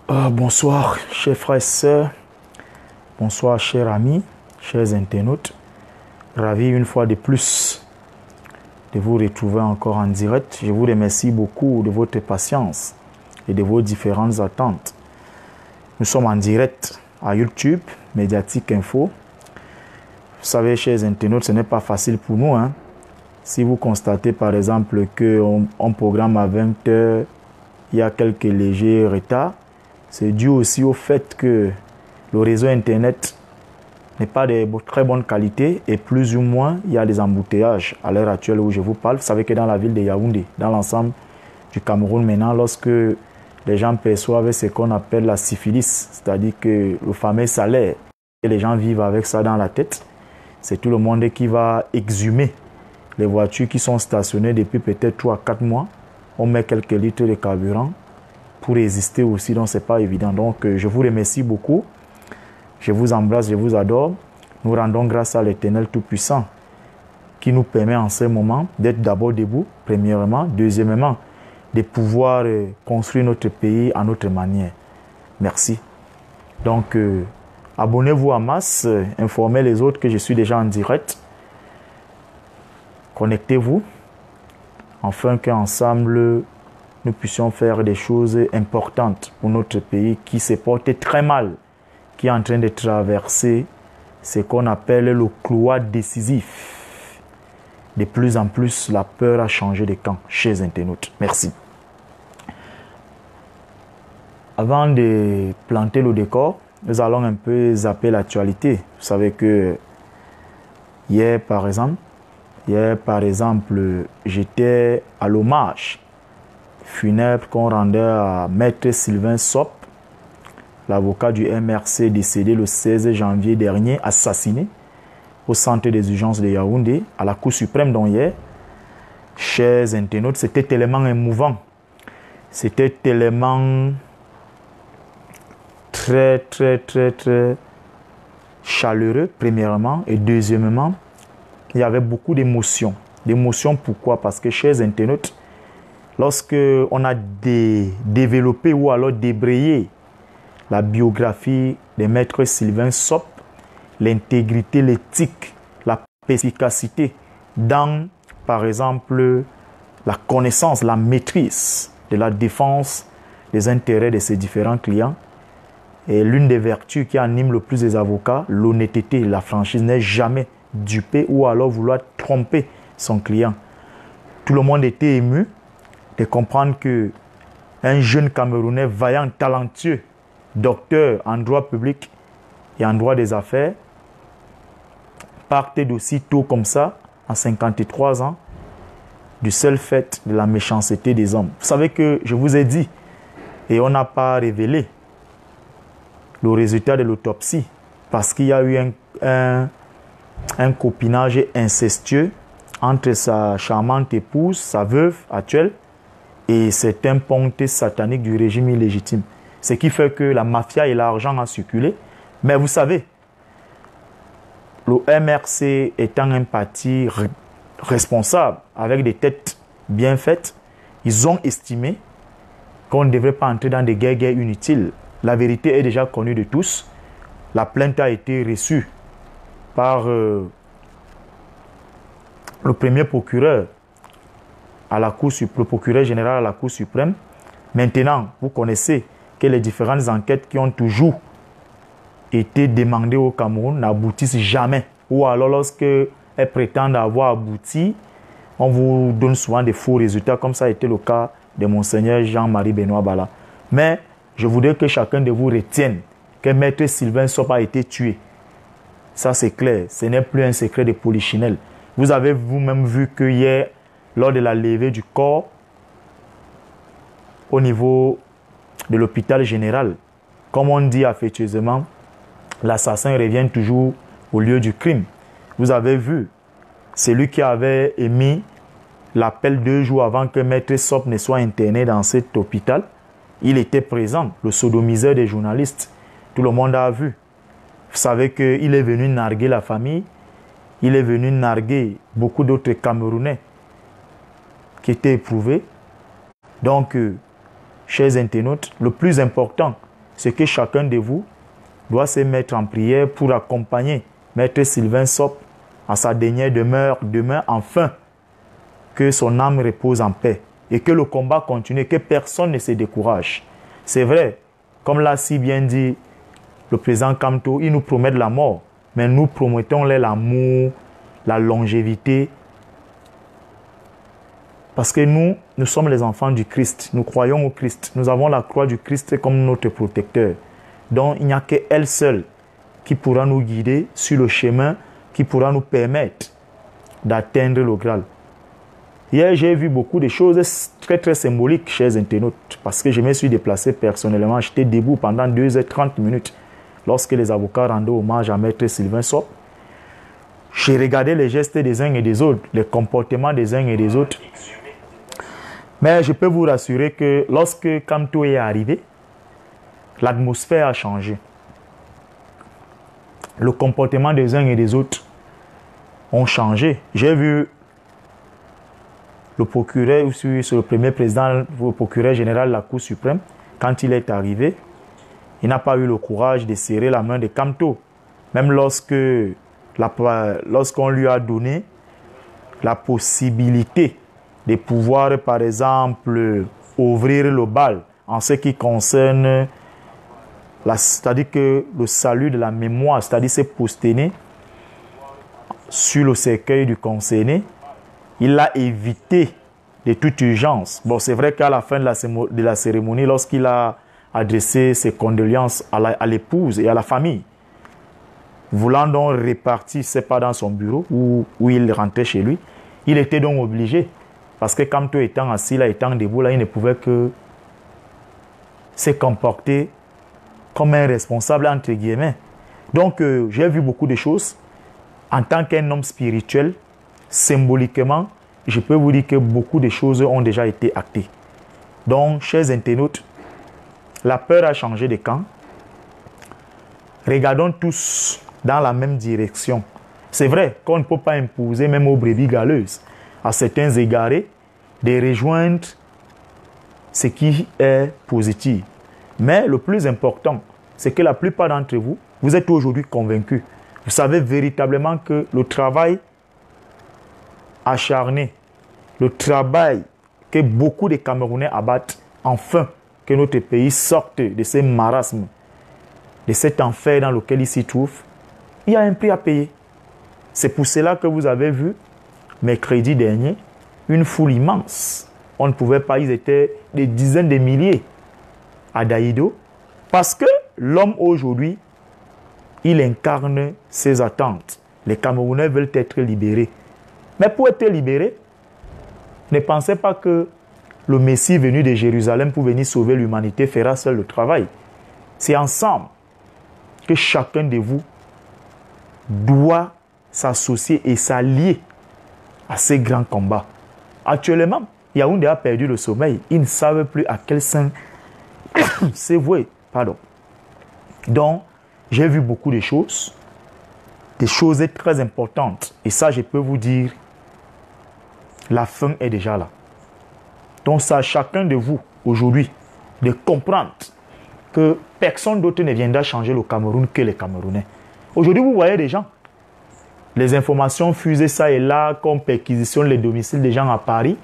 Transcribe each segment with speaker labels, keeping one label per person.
Speaker 1: Bonsoir, chers frères et sœurs. Bonsoir, chers amis, chers internautes. Ravi une fois de plus de vous retrouver encore en direct. Je vous remercie beaucoup de votre patience et de vos différentes attentes. Nous sommes en direct à YouTube, Médiatique Info. Vous savez, chers internautes, ce n'est pas facile pour nous. Si vous constatez par exemple qu'on programme à 20 h, il y a quelques légers retards. C'est dû aussi au fait que le réseau Internet n'est pas de très bonne qualité et plus ou moins, il y a des embouteillages à l'heure actuelle où je vous parle. Vous savez que dans la ville de Yaoundé, dans l'ensemble du Cameroun maintenant, lorsque les gens perçoivent ce qu'on appelle la syphilis, c'est-à-dire que le fameux salaire, et les gens vivent avec ça dans la tête, c'est tout le monde qui va exhumer les voitures qui sont stationnées depuis peut-être 3 à 4 mois. On met quelques litres de carburant pour résister aussi, donc ce n'est pas évident. Donc je vous remercie beaucoup, je vous embrasse, je vous adore. Nous rendons grâce à l'Éternel Tout-Puissant qui nous permet en ce moment d'être d'abord debout, premièrement, deuxièmement, de pouvoir construire notre pays à notre manière. Merci. Donc abonnez-vous en masse, informez les autres que je suis déjà en direct. Connectez-vous afin qu'ensemble nous puissions faire des choses importantes pour notre pays qui se porte très mal, qui est en train de traverser ce qu'on appelle le couloir décisif. De plus en plus, la peur a changé de camp chez les internautes. Merci. Avant de planter le décor, nous allons un peu zapper l'actualité. Vous savez que hier, par exemple, j'étais à l'hommage funèbre qu'on rendait à Maître Sylvain Sop, l'avocat du MRC décédé le 16 janvier dernier, assassiné au centre des urgences de Yaoundé, à la Cour suprême dont hier. Chers internautes, c'était tellement émouvant. C'était tellement très chaleureux, premièrement, et deuxièmement, il y avait beaucoup d'émotions. D'émotions, pourquoi? Parce que, chers internautes, lorsque on a développé ou alors débrayé la biographie de Maître Sylvain Sop, l'intégrité, l'éthique, la perspicacité dans, par exemple, la connaissance, la maîtrise de la défense des intérêts de ses différents clients, et l'une des vertus qui anime le plus les avocats, l'honnêteté, la franchise, n'est jamais duper ou alors vouloir tromper son client. Tout le monde était ému de comprendre que un jeune Camerounais vaillant, talentueux, docteur en droit public et en droit des affaires, partait d'aussi tôt comme ça, à 53 ans, du seul fait de la méchanceté des hommes. Vous savez que je vous ai dit, et on n'a pas révélé le résultat de l'autopsie, parce qu'il y a eu un copinage incestueux entre sa charmante épouse, sa veuve actuelle, et certains pontes sataniques du régime illégitime. Ce qui fait que la mafia et l'argent ont circulé. Mais vous savez, le MRC étant un parti responsable, avec des têtes bien faites, ils ont estimé qu'on ne devrait pas entrer dans des guerres inutiles. La vérité est déjà connue de tous. La plainte a été reçue par le premier procureur à la Cour suprême, le procureur général à la Cour suprême. Maintenant, vous connaissez que les différentes enquêtes qui ont toujours été demandées au Cameroun n'aboutissent jamais. Ou alors, lorsqu'elles prétendent avoir abouti, on vous donne souvent des faux résultats, comme ça a été le cas de Monseigneur Jean-Marie Benoît Bala. Mais je voudrais que chacun de vous retienne que Maître Sylvain Sop a été tué. Ça, c'est clair. Ce n'est plus un secret de polichinelle. Vous avez vous-même vu que hier, lors de la levée du corps, au niveau de l'hôpital général, comme on dit affectueusement, l'assassin revient toujours au lieu du crime. Vous avez vu, celui qui avait émis l'appel 2 jours avant que Maître Sop ne soit interné dans cet hôpital, il était présent, le sodomiseur des journalistes. Tout le monde a vu. Vous savez qu'il est venu narguer la famille il est venu narguer beaucoup d'autres Camerounais qui étaient éprouvés. Donc, chers internautes, le plus important, c'est que chacun de vous doit se mettre en prière pour accompagner Maître Sylvain Sop à sa dernière demeure demain, afin que son âme repose en paix et que le combat continue, que personne ne se décourage. C'est vrai, comme l'a si bien dit le président Kamto, il nous promet la mort, mais nous promettons l'amour, la longévité, parce que nous sommes les enfants du Christ, nous croyons au Christ, nous avons la croix du Christ comme notre protecteur. Donc il n'y a qu'elle seule qui pourra nous guider sur le chemin, qui pourra nous permettre d'atteindre le Graal. Hier, j'ai vu beaucoup de choses très très symboliques, chers internautes, parce que je me suis déplacé personnellement. J'étais debout pendant 2h30 minutes lorsque les avocats rendaient hommage à Maître Sylvain Sop. J'ai regardé les gestes des uns et des autres, les comportements des uns et des autres. Mais je peux vous rassurer que lorsque Kamto est arrivé, l'atmosphère a changé. Le comportement des uns et des autres ont changé. J'ai vu le procureur, c'est le premier président, le procureur général de la Cour suprême, quand il est arrivé, il n'a pas eu le courage de serrer la main de Kamto. Même lorsqu'on lui a donné la possibilité de pouvoir, par exemple, ouvrir le bal en ce qui concerne, c'est-à-dire que le salut de la mémoire, c'est-à-dire se posterner sur le cercueil du concerné, il l'a évité de toute urgence. Bon, c'est vrai qu'à la fin de la cérémonie, lorsqu'il a adressé ses condoléances à l'épouse et à la famille, voulant donc repartir, c'est pas dans son bureau où il rentrait chez lui, il était donc obligé. Parce que Kamto étant assis là, étant debout là, il ne pouvait que se comporter comme un responsable, entre guillemets. Donc, j'ai vu beaucoup de choses. En tant qu'un homme spirituel, symboliquement, je peux vous dire que beaucoup de choses ont déjà été actées. Donc, chers internautes, la peur a changé de camp. Regardons tous dans la même direction. C'est vrai qu'on ne peut pas imposer, même aux brebis galeuses, à certains égarés, de rejoindre ce qui est positif. Mais le plus important, c'est que la plupart d'entre vous, vous êtes aujourd'hui convaincus. Vous savez véritablement que le travail acharné, le travail que beaucoup de Camerounais abattent, enfin que notre pays sorte de ce marasme, de cet enfer dans lequel il s'y trouve, il y a un prix à payer. C'est pour cela que vous avez vu, mercredi dernier, une foule immense. On ne pouvait pas, ils étaient des dizaines de milliers à Daïdo, parce que l'homme aujourd'hui, il incarne ses attentes. Les Camerounais veulent être libérés. Mais pour être libérés, ne pensez pas que le Messie venu de Jérusalem pour venir sauver l'humanité fera seul le travail. C'est ensemble que chacun de vous doit s'associer et s'allier à ces grands combats. Actuellement, Yaoundé a perdu le sommeil. Ils ne savent plus à quel sein c'est voué. Pardon. Donc, j'ai vu beaucoup de choses très importantes. Et ça, je peux vous dire, la fin est déjà là. Donc, ça, chacun de vous, aujourd'hui, de comprendre que personne d'autre ne viendra changer le Cameroun que les Camerounais. Aujourd'hui, vous voyez des gens, les informations fusées ça et là, comme perquisitionne les domiciles des gens à Paris,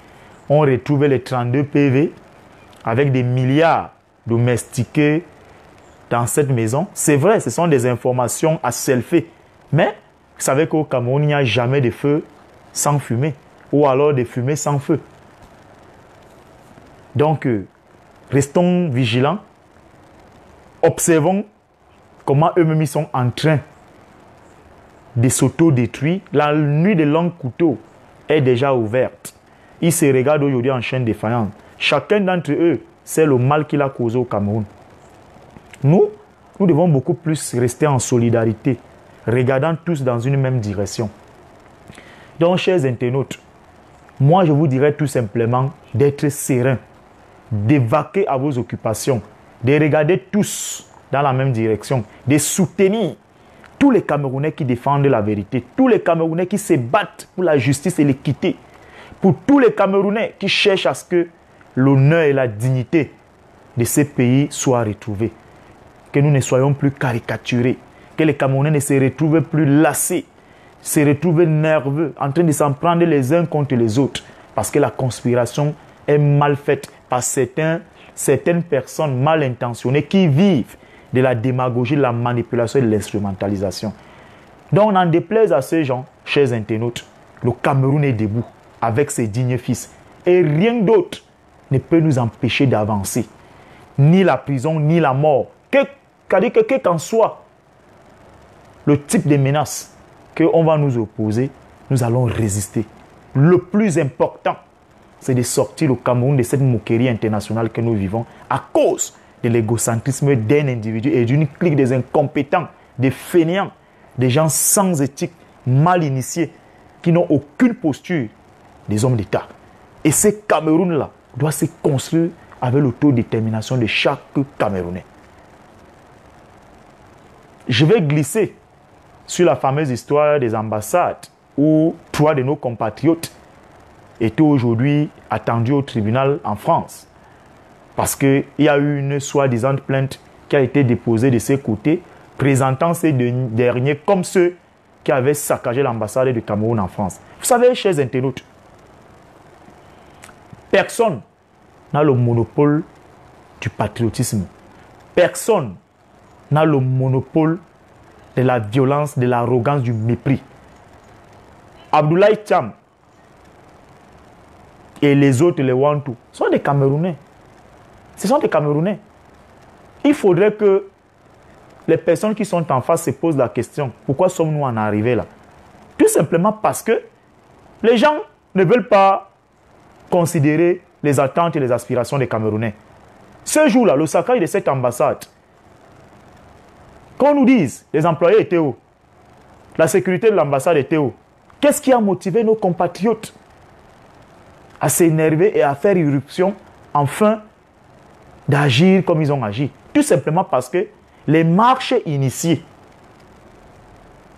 Speaker 1: on retrouve les 32 PV avec des milliards domestiqués dans cette maison. C'est vrai, ce sont des informations à selfie. Mais vous savez qu'au Cameroun, il n'y a jamais de feu sans fumée. Ou alors de fumée sans feu. Donc, restons vigilants. Observons comment eux-mêmes ils sont en train de s'auto-détruire. La nuit des longs couteaux est déjà ouverte. Ils se regardent aujourd'hui en chaîne défaillante. Chacun d'entre eux, c'est le mal qu'il a causé au Cameroun. Nous devons beaucoup plus rester en solidarité, regardant tous dans une même direction. Donc, chers internautes, moi je vous dirais tout simplement d'être serein, d'évacuer à vos occupations, de regarder tous dans la même direction, de soutenir tous les Camerounais qui défendent la vérité, tous les Camerounais qui se battent pour la justice et l'équité, pour tous les Camerounais qui cherchent à ce que l'honneur et la dignité de ces pays soient retrouvés. Que nous ne soyons plus caricaturés, que les Camerounais ne se retrouvent plus lassés, se retrouvent nerveux, en train de s'en prendre les uns contre les autres, parce que la conspiration est mal faite par certaines personnes mal intentionnées qui vivent de la démagogie, de la manipulation et de l'instrumentalisation. Donc, n'en déplaise à ces gens, chers internautes, le Cameroun est debout avec ses dignes fils. Et rien d'autre ne peut nous empêcher d'avancer. Ni la prison, ni la mort. Quel qu'en soit le type de menace qu'on va nous opposer, nous allons résister. Le plus important, c'est de sortir le Cameroun de cette moquerie internationale que nous vivons à cause de l'égocentrisme d'un individu et d'une clique des incompétents, des fainéants, des gens sans éthique, mal initiés, qui n'ont aucune posture des hommes d'État. Et ce Cameroun-là doit se construire avec l'autodétermination de chaque Camerounais. Je vais glisser sur la fameuse histoire des ambassades où 3 de nos compatriotes étaient aujourd'hui attendus au tribunal en France. Parce qu'il y a eu une soi-disant plainte qui a été déposée de ces côtés, présentant ces derniers comme ceux qui avaient saccagé l'ambassade du Cameroun en France. Vous savez, chers internautes, personne n'a le monopole du patriotisme. Personne n'a le monopole de la violence, de l'arrogance, du mépris. Abdoulaye Thiam et les autres, les Wantou, sont des Camerounais. Ce sont des Camerounais. Il faudrait que les personnes qui sont en face se posent la question, pourquoi sommes-nous en arrivés là? Tout simplement parce que les gens ne veulent pas considérer les attentes et les aspirations des Camerounais. Ce jour-là, le saccage de cette ambassade, qu'on nous dise, les employés étaient où? La sécurité de l'ambassade était où? Qu'est-ce qui a motivé nos compatriotes à s'énerver et à faire irruption, enfin d'agir comme ils ont agi? Tout simplement parce que les marches initiées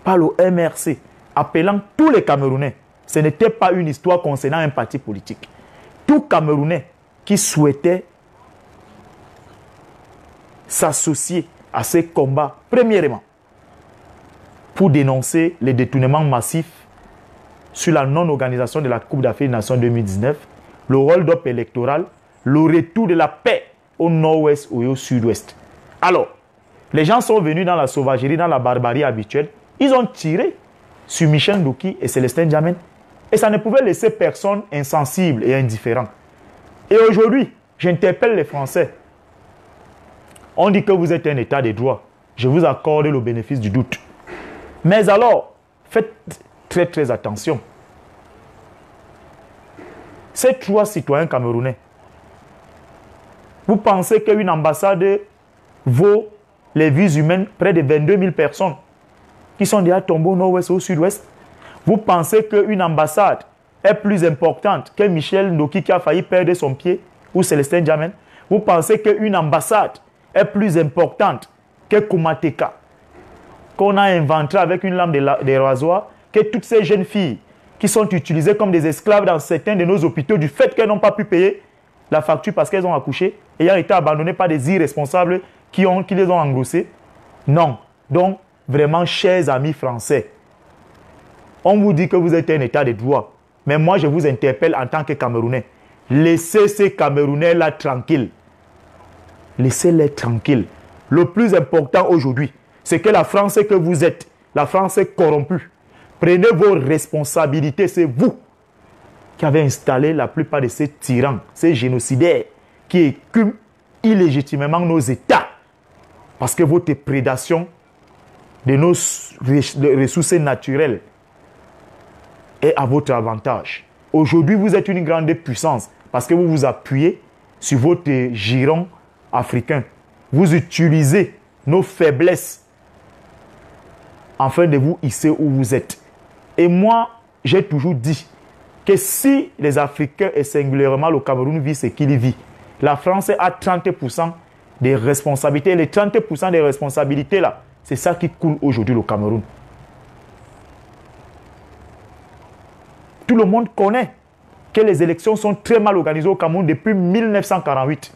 Speaker 1: par le MRC, appelant tous les Camerounais, ce n'était pas une histoire concernant un parti politique. Tout Camerounais qui souhaitait s'associer à ces combats, premièrement, pour dénoncer les détournements massifs sur la non-organisation de la Coupe d'Afrique des Nations 2019, le hold-up électoral, le retour de la paix au nord-ouest ou au sud-ouest. Alors, les gens sont venus dans la sauvagerie, dans la barbarie habituelle. Ils ont tiré sur Michel Ndoki et Célestin Diamène. Et ça ne pouvait laisser personne insensible et indifférent. Et aujourd'hui, j'interpelle les Français. On dit que vous êtes un état de droit. Je vous accorde le bénéfice du doute. Mais alors, faites très très attention. Ces 3 citoyens camerounais, vous pensez qu'une ambassade vaut les vies humaines près de 22 000 personnes qui sont déjà tombées au nord-ouest ou au sud-ouest? Vous pensez qu'une ambassade est plus importante que Michel Ndoki qui a failli perdre son pied ou Célestin Diamène? Vous pensez qu'une ambassade est plus importante que Koumateka qu'on a inventé avec une lame de rasoir, que toutes ces jeunes filles qui sont utilisées comme des esclaves dans certains de nos hôpitaux du fait qu'elles n'ont pas pu payer la facture parce qu'elles ont accouché, ayant été abandonnées par des irresponsables qui les ont engrossées? Non. Donc, vraiment, chers amis français, on vous dit que vous êtes un état de droit. Mais moi, je vous interpelle en tant que Camerounais. Laissez ces Camerounais-là tranquilles. Laissez-les tranquilles. Le plus important aujourd'hui, c'est que la France que vous êtes, la France est corrompue. Prenez vos responsabilités, c'est vous qui avez installé la plupart de ces tyrans, ces génocidaires qui écument illégitimement nos États. Parce que votre prédation de nos ressources naturelles est à votre avantage. Aujourd'hui, vous êtes une grande puissance parce que vous vous appuyez sur votre giron africain. Vous utilisez nos faiblesses afin de vous hisser où vous êtes. Et moi, j'ai toujours dit que si les Africains et singulièrement le Cameroun vit ce qu'il vit, la France a 30% des responsabilités. Et les 30% des responsabilités là, C'est ça qui coule aujourd'hui le Cameroun. Tout le monde connaît que les élections sont très mal organisées au Cameroun depuis 1948.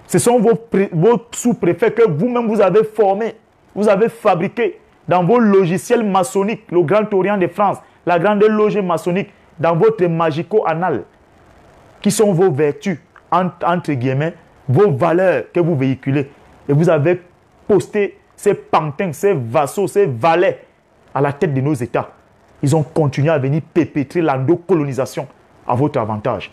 Speaker 1: Ce sont vos sous-préfets que vous-même vous avez formés, vous avez fabriqués dans vos logiciels maçonniques, le Grand Orient de France, la Grande Loge maçonnique, dans votre magico-anal, qui sont vos vertus, entre guillemets, vos valeurs que vous véhiculez. Et vous avez posté ces pantins, ces vassaux, ces valets à la tête de nos États. Ils ont continué à venir perpétrer l'endocolonisation à votre avantage.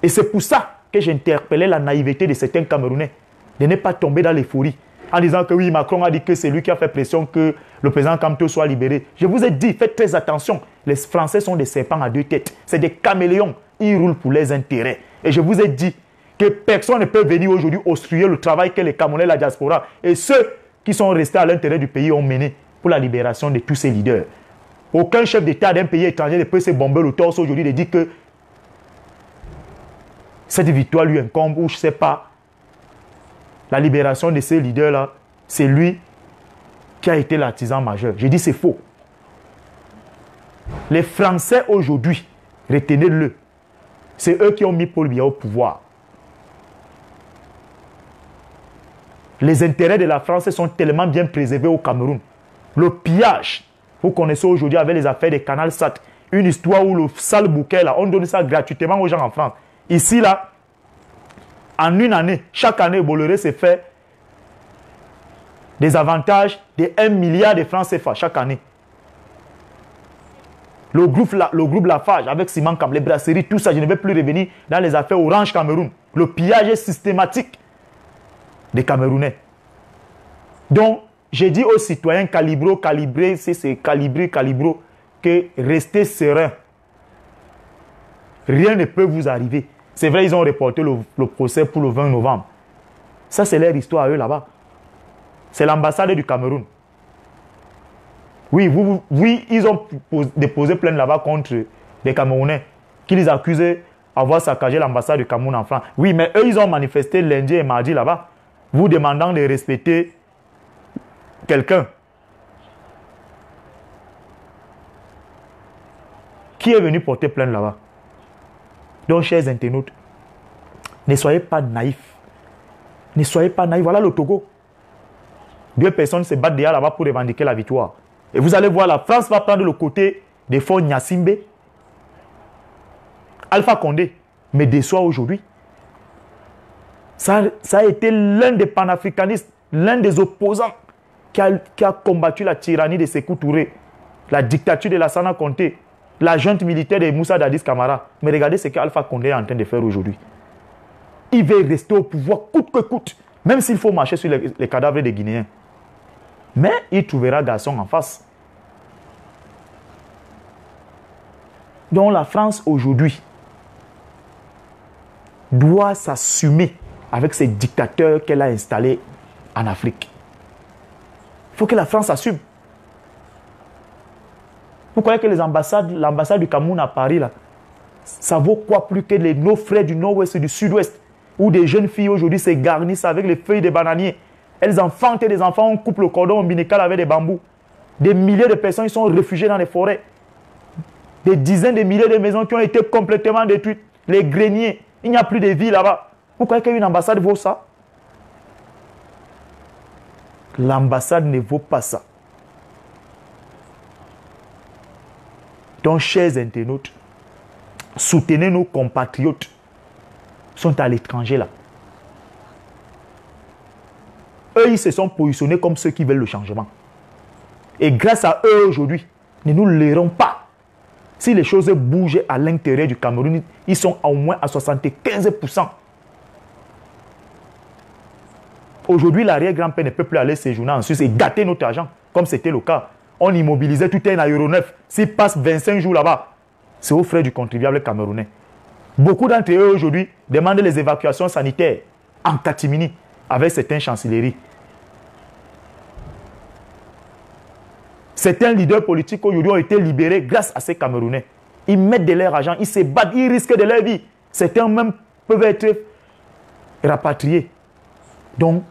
Speaker 1: Et c'est pour ça que j'interpellais la naïveté de certains Camerounais, de ne pas tomber dans l'euphorie, en disant que oui, Macron a dit que c'est lui qui a fait pression que le président Kamto soit libéré. Je vous ai dit, faites très attention, les Français sont des serpents à deux têtes, c'est des caméléons, ils roulent pour les intérêts. Et je vous ai dit que personne ne peut venir aujourd'hui obstruer le travail que les Camerounais, la diaspora et ceux qui sont restés à l'intérêt du pays ont mené pour la libération de tous ces leaders. Aucun chef d'État d'un pays étranger ne peut se bomber le torse aujourd'hui de dire que cette victoire lui incombe ou je ne sais pas. La libération de ces leaders-là, c'est lui qui a été l'artisan majeur. J'ai dit c'est faux. Les Français aujourd'hui, retenez-le, c'est eux qui ont mis Paul Biya au pouvoir. Les intérêts de la France sont tellement bien préservés au Cameroun. Le pillage, vous connaissez aujourd'hui avec les affaires des Canal Sat, une histoire où le sale bouquet, là, on donne ça gratuitement aux gens en France. Ici, là, en une année, chaque année, Bolloré s'est fait des avantages de 1 milliard de francs CFA chaque année. Le groupe Lafarge avec Simon Kam, les brasseries, tout ça, je ne vais plus revenir dans les affaires Orange Cameroun. Le pillage est systématique des Camerounais. Donc, j'ai dit aux citoyens calibrés, c'est calibro, que restez sereins. Rien ne peut vous arriver. C'est vrai, ils ont reporté le procès pour le 20 novembre. Ça, c'est leur histoire à eux là-bas. C'est l'ambassade du Cameroun. Oui, ils ont déposé plainte là-bas contre des Camerounais qui les accusaient d'avoir saccagé l'ambassade du Cameroun en France. Oui, mais eux, ils ont manifesté lundi et mardi là-bas, vous demandant de respecter quelqu'un qui est venu porter plainte là-bas. Donc, chers internautes, ne soyez pas naïfs. Ne soyez pas naïfs. Voilà le Togo. 2 personnes se battent déjà là-bas pour revendiquer la victoire. Et vous allez voir, la France va prendre le côté des fonds Nyasimbe. Alpha Condé me déçoit aujourd'hui. Ça a été l'un des panafricanistes, l'un des opposants qui a combattu la tyrannie de Sékou Touré, la dictature de Lassana Conté, la junte militaire de Moussa Dadis Camara. Mais regardez ce qu'Alpha Condé est en train de faire aujourd'hui. Il veut rester au pouvoir coûte que coûte, même s'il faut marcher sur les cadavres des Guinéens. Mais il trouvera garçon en face. Donc la France aujourd'hui doit s'assumer avec ces dictateurs qu'elle a installés en Afrique. Il faut que la France assume. Vous croyez que l'ambassade du Cameroun à Paris, là, ça vaut quoi plus que nos frères du nord-ouest et du sud-ouest, où des jeunes filles aujourd'hui se garnissent avec les feuilles de bananiers. Elles enfantent des enfants, on coupe le cordon ombilical avec des bambous. Des milliers de personnes sont réfugiées dans les forêts. Des dizaines de milliers de maisons qui ont été complètement détruites. Les greniers, il n'y a plus de vie là-bas. Vous croyez qu'une ambassade vaut ça? L'ambassade ne vaut pas ça. Donc, chers internautes, soutenez nos compatriotes qui sont à l'étranger là. Eux, ils se sont positionnés comme ceux qui veulent le changement. Et grâce à eux aujourd'hui, ne nous lairons pas. Si les choses bougent à l'intérieur du Cameroun, ils sont au moins à 75%. Aujourd'hui, l'arrière-grand-père ne peut plus aller séjourner en Suisse et gâter notre argent, comme c'était le cas. On immobilisait tout un aéronef. S'il passe 25 jours là-bas, c'est aux frais du contribuable camerounais. Beaucoup d'entre eux aujourd'hui demandent les évacuations sanitaires en catimini avec certaines chancelleries. Certains leaders politiques aujourd'hui ont été libérés grâce à ces Camerounais. Ils mettent de leur argent, ils se battent, ils risquent de leur vie. Certains même peuvent être rapatriés. Donc,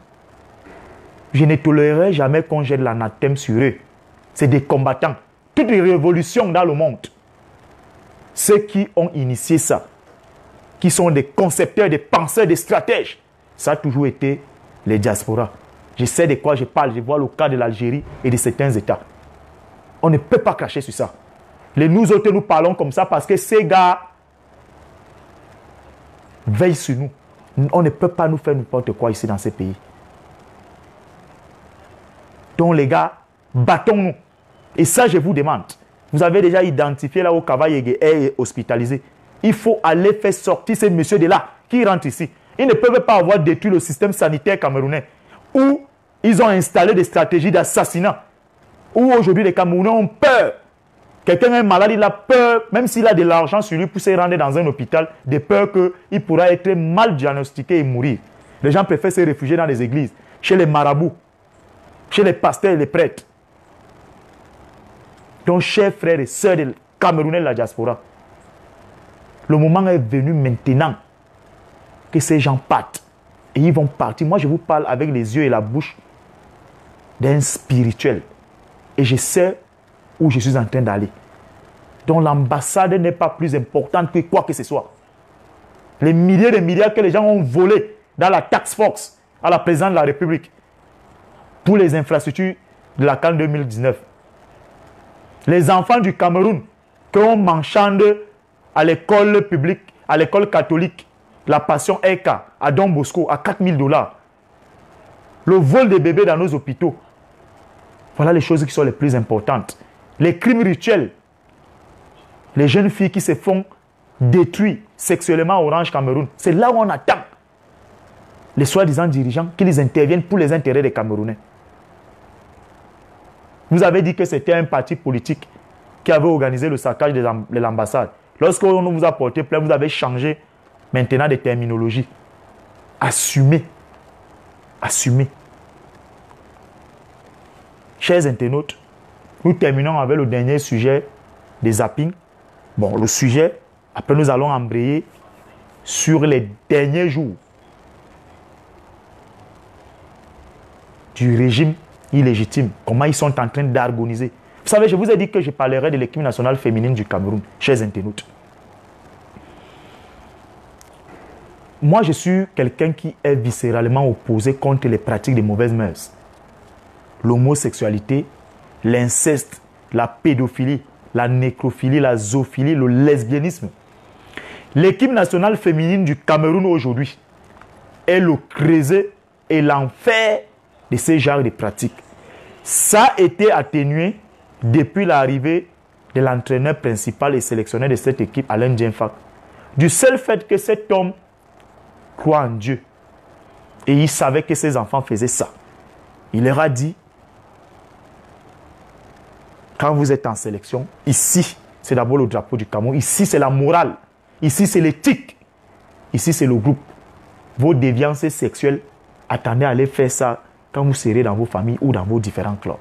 Speaker 1: je ne tolérerai jamais qu'on jette l'anathème sur eux. C'est des combattants. Toutes les révolutions dans le monde, ceux qui ont initié ça, qui sont des concepteurs, des penseurs, des stratèges, ça a toujours été les diasporas. Je sais de quoi je parle. Je vois le cas de l'Algérie et de certains États. On ne peut pas cracher sur ça. Nous autres, nous parlons comme ça parce que ces gars veillent sur nous. On ne peut pas nous faire n'importe quoi ici dans ces pays. Donc les gars, battons-nous. Et ça, je vous demande. Vous avez déjà identifié là où Kavaïege est hospitalisé. Il faut aller faire sortir ces messieurs de là qui rentrent ici. Ils ne peuvent pas avoir détruit le système sanitaire camerounais où ils ont installé des stratégies d'assassinat. Où aujourd'hui les Camerounais ont peur. Quelqu'un est malade, il a peur, même s'il a de l'argent sur lui pour se rendre dans un hôpital, de peur qu'il pourra être mal diagnostiqué et mourir. Les gens préfèrent se réfugier dans les églises, chez les marabouts, chez les pasteurs et les prêtres. Donc, chers frères et sœurs des Camerounais de la diaspora, le moment est venu maintenant que ces gens partent. Et ils vont partir. Moi, je vous parle avec les yeux et la bouche d'un spirituel. Et je sais où je suis en train d'aller. Donc, l'ambassade n'est pas plus importante que quoi que ce soit. Les milliers de milliards que les gens ont volés dans la tax force à la présidente de la République pour les infrastructures de la CAN 2019. Les enfants du Cameroun qu'on m'enchante à l'école publique, à l'école catholique, la Passion Eka, à Don Bosco, à 4 000 $. Le vol des bébés dans nos hôpitaux. Voilà les choses qui sont les plus importantes. Les crimes rituels. Les jeunes filles qui se font détruire sexuellement au Orange Cameroun. C'est là où on attend les soi-disant dirigeants qu'ils interviennent pour les intérêts des Camerounais. Vous avez dit que c'était un parti politique qui avait organisé le saccage de l'ambassade. Lorsqu'on vous a porté plainte, vous avez changé maintenant de terminologie. Assumez. Assumez. Chers internautes, nous terminons avec le dernier sujet des zappings. Bon, le sujet, après nous allons embrayer sur les derniers jours du régime illégitime. Comment ils sont en train d'agoniser. Vous savez, je vous ai dit que je parlerai de l'équipe nationale féminine du Cameroun, chers internautes. Moi, je suis quelqu'un qui est viscéralement opposé contre les pratiques de mauvaises mœurs. L'homosexualité, l'inceste, la pédophilie, la nécrophilie, la zoophilie, le lesbianisme. L'équipe nationale féminine du Cameroun aujourd'hui est le creuset et l'enfer de ces genres de pratiques. Ça a été atténué depuis l'arrivée de l'entraîneur principal et sélectionneur de cette équipe, Alain Djenfak. Du seul fait que cet homme croit en Dieu et il savait que ses enfants faisaient ça. Il leur a dit, quand vous êtes en sélection, ici, c'est d'abord le drapeau du Cameroun. Ici, c'est la morale. Ici, c'est l'éthique. Ici, c'est le groupe. Vos déviances sexuelles, attendez à aller faire ça quand vous serez dans vos familles ou dans vos différents clubs.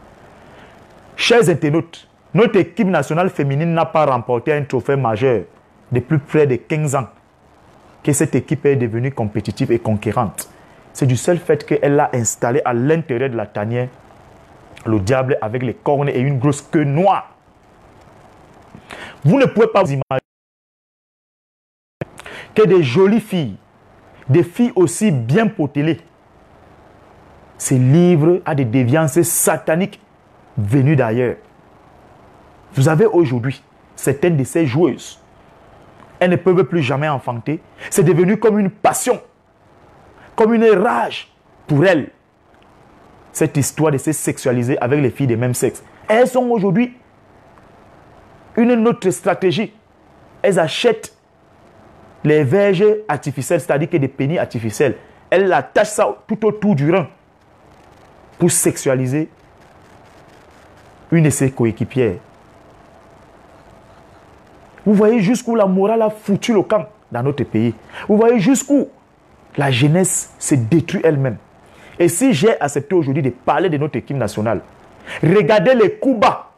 Speaker 1: Chers internautes, notre équipe nationale féminine n'a pas remporté un trophée majeur depuis près de 15 ans que cette équipe est devenue compétitive et conquérante. C'est du seul fait qu'elle a installé à l'intérieur de la tanière le diable avec les cornes et une grosse queue noire. Vous ne pouvez pas vous imaginer que des jolies filles, des filles aussi bien potelées, se livrent à des déviances sataniques venues d'ailleurs. Vous avez aujourd'hui certaines de ces joueuses. Elles ne peuvent plus jamais enfanter. C'est devenu comme une passion, comme une rage pour elles. Cette histoire de se sexualiser avec les filles de même sexe. Elles ont aujourd'hui une autre stratégie. Elles achètent les verges artificielles, c'est-à-dire que des pénis artificiels. Elles attachent ça tout autour du rein pour sexualiser une de ses coéquipières. Vous voyez jusqu'où la morale a foutu le camp dans notre pays. Vous voyez jusqu'où la jeunesse se détruit elle-même. Et si j'ai accepté aujourd'hui de parler de notre équipe nationale, regardez les coups bas,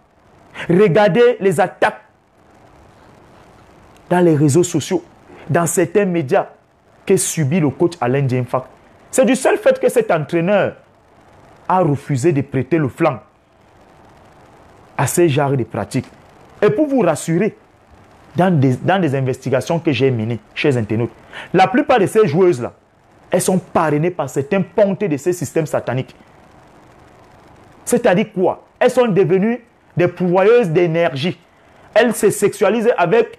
Speaker 1: regardez les attaques dans les réseaux sociaux, dans certains médias que subit le coach Alain Djenfak. C'est du seul fait que cet entraîneur a refusé de prêter le flanc à ces genres de pratiques. Et pour vous rassurer, dans des investigations que j'ai menées chez les internautes, la plupart de ces joueuses-là, elles sont parrainées par certains pontés de ces systèmes sataniques. C'est-à-dire quoi? Elles sont devenues des pourvoyeuses d'énergie. Elles se sexualisent avec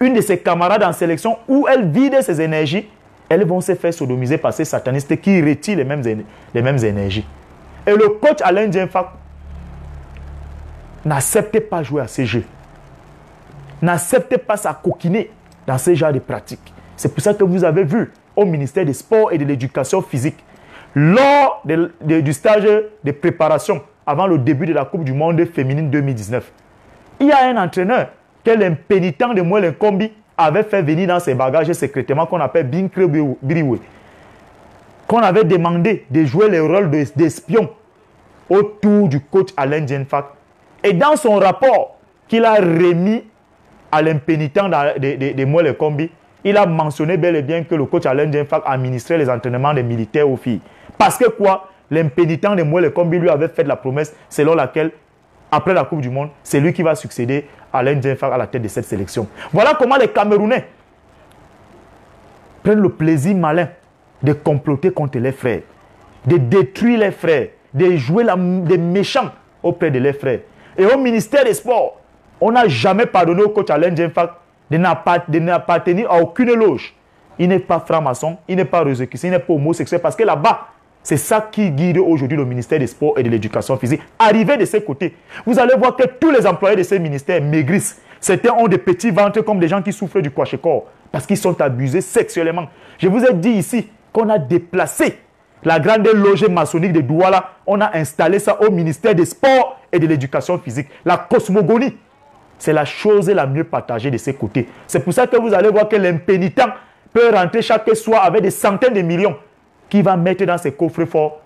Speaker 1: une de ses camarades en sélection où elles vident ses énergies. Elles vont se faire sodomiser par ces satanistes qui retirent les mêmes énergies. Et le coach Alain Djenfak n'accepte pas jouer à ces jeux. N'accepte pas s'acoquiner dans ces genres de pratiques. C'est pour ça que vous avez vu au ministère des Sports et de l'Éducation physique, lors du stage de préparation avant le début de la Coupe du Monde féminine 2019, il y a un entraîneur que l'impénitent de Moelle Kombi avait fait venir dans ses bagages secrètement, qu'on appelle Binkre Biriwe, qu'on avait demandé de jouer le rôle d'espion autour du coach Alain Djenfak. Et dans son rapport qu'il a remis à l'impénitent de Moelle Kombi, il a mentionné bel et bien que le coach Alain Djenfak administrait les entraînements des militaires aux filles. Parce que quoi? L'impénitent de Moelle Kombi lui avait fait la promesse selon laquelle, après la Coupe du Monde, c'est lui qui va succéder à Alain Djenfak à la tête de cette sélection. Voilà comment les Camerounais prennent le plaisir malin de comploter contre les frères, de détruire les frères, de jouer des méchants auprès de leurs frères. Et au ministère des Sports, on n'a jamais pardonné au coach Alain Djenfak de n'appartenir à aucune loge. Il n'est pas franc-maçon, il n'est pas résécuté, il n'est pas homosexuel, parce que là-bas, c'est ça qui guide aujourd'hui le ministère des Sports et de l'Éducation physique. Arrivé de ces côtés, vous allez voir que tous les employés de ces ministères maigrissent. Certains ont des petits ventres comme des gens qui souffrent du kwashiorkor parce qu'ils sont abusés sexuellement. Je vous ai dit ici qu'on a déplacé la grande loge maçonnique de Douala. On a installé ça au ministère des Sports et de l'Éducation physique. La cosmogonie, c'est la chose la mieux partagée de ces côtés. C'est pour ça que vous allez voir que l'impénitent peut rentrer chaque soir avec des centaines de millions qu'il va mettre dans ses coffres forts.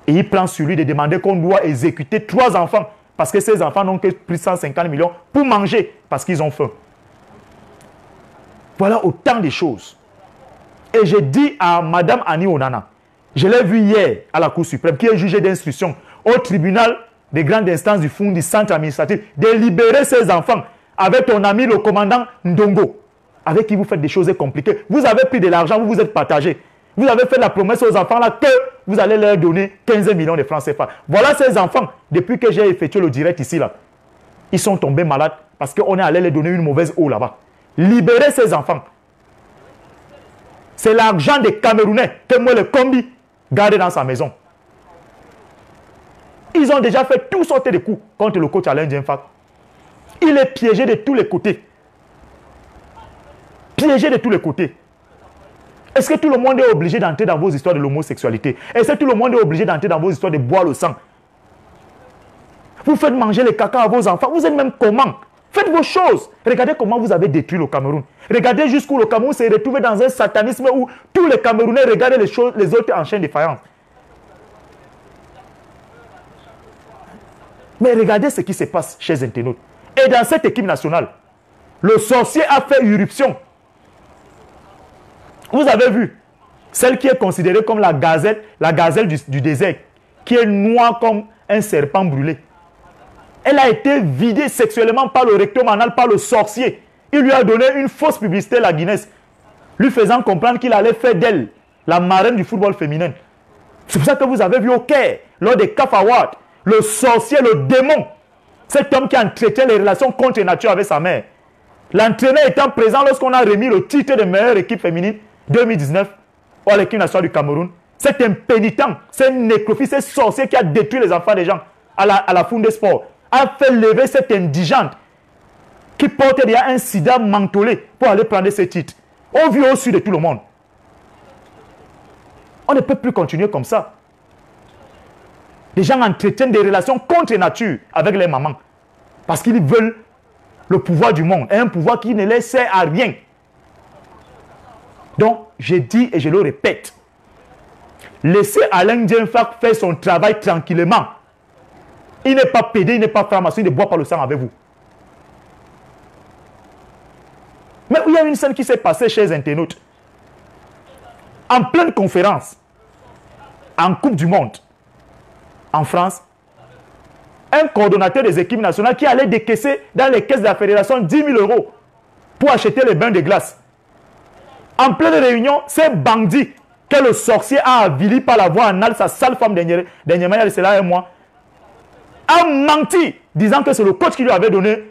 Speaker 1: Et il prend sur lui de demander qu'on doit exécuter 3 enfants. Parce que ces enfants n'ont que pris 150 millions pour manger parce qu'ils ont faim. Voilà autant de choses. Et j'ai dit à Madame Annie Onana, je l'ai vu hier à la Cour suprême, qui est jugée d'instruction au tribunal de grande instance du fond du centre administratif, de libérer ses enfants avec ton ami le commandant Ndongo, avec qui vous faites des choses compliquées. Vous avez pris de l'argent, vous vous êtes partagé. Vous avez fait la promesse aux enfants là que vous allez leur donner 15 millions de francs CFA. Voilà ces enfants, depuis que j'ai effectué le direct ici là. Ils sont tombés malades parce qu'on est allé leur donner une mauvaise eau là-bas. Libérez ces enfants. C'est l'argent des Camerounais que moi le combi garde dans sa maison. Ils ont déjà fait toutes sortes de coups contre le coach Alain Djenfak. Il est piégé de tous les côtés. Piégé de tous les côtés. Est-ce que tout le monde est obligé d'entrer dans vos histoires de l'homosexualité? Est-ce que tout le monde est obligé d'entrer dans vos histoires de boire le sang? Vous faites manger les caca à vos enfants. Vous êtes même comment? Faites vos choses. Regardez comment vous avez détruit le Cameroun. Regardez jusqu'où le Cameroun s'est retrouvé dans un satanisme où tous les Camerounais regardent les choses, les autres en chaîne de faïence. Mais regardez ce qui se passe chez les internautes. Et dans cette équipe nationale, le sorcier a fait irruption. Vous avez vu, celle qui est considérée comme la gazelle du désert, qui est noire comme un serpent brûlé. Elle a été vidée sexuellement par le rectum anal, par le sorcier. Il lui a donné une fausse publicité, la Guinness, lui faisant comprendre qu'il allait faire d'elle la marraine du football féminin. C'est pour ça que vous avez vu au Caire, lors des CAF Awards, le sorcier, le démon, cet homme qui entretient les relations contre nature avec sa mère. L'entraîneur étant présent lorsqu'on a remis le titre de meilleure équipe féminine 2019 à l'équipe nationale du Cameroun. Cet impénitent, ce nécrophile, ce sorcier qui a détruit les enfants des gens à la Funde Sport, a fait lever cette indigente qui portait déjà un sida mentholé pour aller prendre ce titre. Au vu au-dessus de tout le monde. On ne peut plus continuer comme ça. Les gens entretiennent des relations contre nature avec les mamans. Parce qu'ils veulent le pouvoir du monde. Et un pouvoir qui ne les sert à rien. Donc, je dis et je le répète. Laissez Alain Djenfak faire son travail tranquillement. Il n'est pas pédé, il n'est pas franc-maçon, il ne boit pas le sang avec vous. Mais il y a une scène qui s'est passée chez les internautes. En pleine conférence, en Coupe du Monde, en France, un coordonnateur des équipes nationales qui allait décaisser dans les caisses de la fédération 10 000 euros pour acheter les bains de glace. En pleine réunion, ces bandits que le sorcier a avili par la voie anale, sa sale femme dernièrement, il y a cela un mois, a menti, disant que c'est le coach qui lui avait donné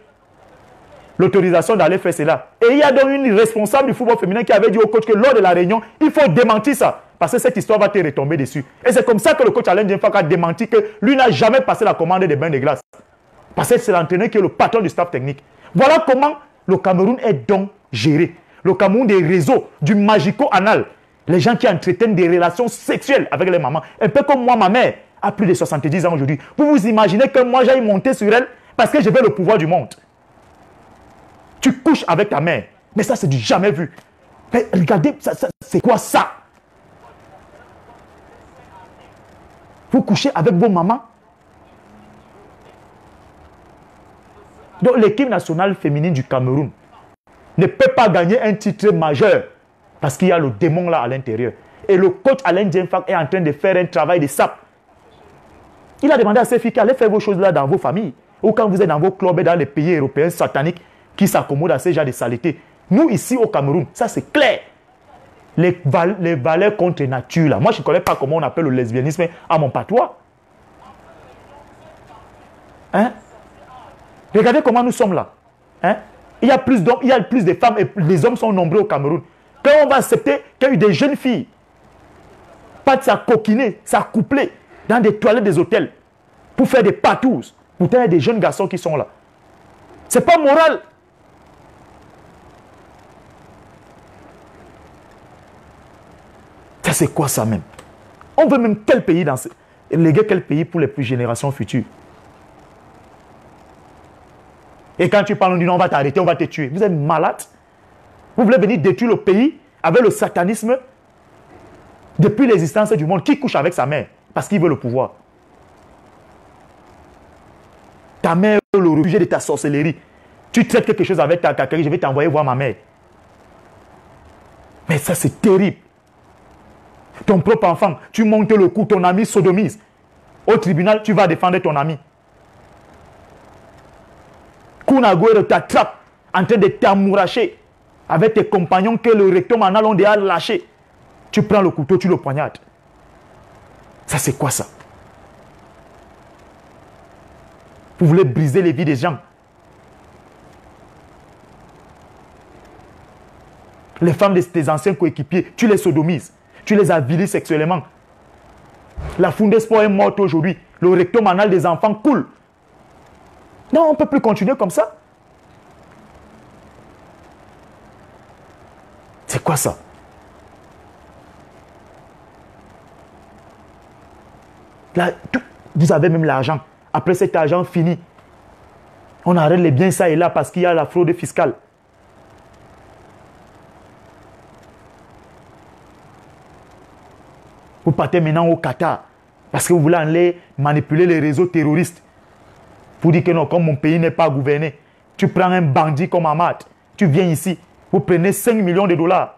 Speaker 1: l'autorisation d'aller faire cela. Et il y a donc une responsable du football féminin qui avait dit au coach que lors de la réunion, il faut démentir ça. Parce que cette histoire va te retomber dessus. Et c'est comme ça que le coach Alain Djenfak a démenti que lui n'a jamais passé la commande des bains de glace. Parce que c'est l'entraîneur qui est le patron du staff technique. Voilà comment le Cameroun est donc géré. Le Cameroun des réseaux, du magico-anal. Les gens qui entretiennent des relations sexuelles avec les mamans. Un peu comme moi, ma mère a plus de 70 ans aujourd'hui. Vous vous imaginez que moi j'aille monter sur elle parce que j'ai le pouvoir du monde. Tu couches avec ta mère. Mais ça, c'est du jamais vu. Mais regardez, c'est quoi ça? Vous couchez avec vos mamans? Donc l'équipe nationale féminine du Cameroun ne peut pas gagner un titre majeur parce qu'il y a le démon là à l'intérieur. Et le coach Alain Djenfak est en train de faire un travail de sape. Il a demandé à ses filles qu'allez faire vos choses là dans vos familles. Ou quand vous êtes dans vos clubs et dans les pays européens sataniques qui s'accommodent à ces genres de saletés. Nous ici au Cameroun, ça c'est clair. Les valeurs contre nature là. Moi je ne connais pas comment on appelle le lesbianisme à mon patois. Hein? Regardez comment nous sommes là. Hein? Il y a plus d'hommes, il y a plus de femmes et les hommes sont nombreux au Cameroun. Quand on va accepter qu'il y a eu des jeunes filles, pas de s'acoquiner, s'accoupler dans des toilettes des hôtels pour faire des patous. Pourtant, il y a des jeunes garçons qui sont là. C'est pas moral. Ça, c'est quoi ça même? On veut même quel pays dans léguer quel pays pour les plus générations futures? Et quand tu parles, on dit non, on va t'arrêter, on va te tuer. Vous êtes malade? Vous voulez venir détruire le pays avec le satanisme depuis l'existence du monde? Qui couche avec sa mère parce qu'il veut le pouvoir? Ta mère est le refuge de ta sorcellerie. Tu traites quelque chose avec ta cacarie, je vais t'envoyer voir ma mère. Mais ça, c'est terrible. Ton propre enfant, tu montes le coup, ton ami sodomise. Au tribunal, tu vas défendre ton ami. Kunagüero t'attrape en train de t'amouracher avec tes compagnons que le rectum anal ont déjà lâché. Tu prends le couteau, tu le poignardes. Ça, c'est quoi ça? Vous voulez briser les vies des gens. Les femmes de tes anciens coéquipiers, tu les sodomises. Tu les avilis sexuellement. La Fundesport est morte aujourd'hui. Le rectum anal des enfants coule. Non, on ne peut plus continuer comme ça. C'est quoi ça? Là, vous avez même l'argent. Après cet argent fini, on arrête les biens ça et là parce qu'il y a la fraude fiscale. Vous partez maintenant au Qatar parce que vous voulez aller manipuler les réseaux terroristes. Vous dites que non, comme mon pays n'est pas gouverné, tu prends un bandit comme Ahmad, tu viens ici, vous prenez 5 millions de dollars,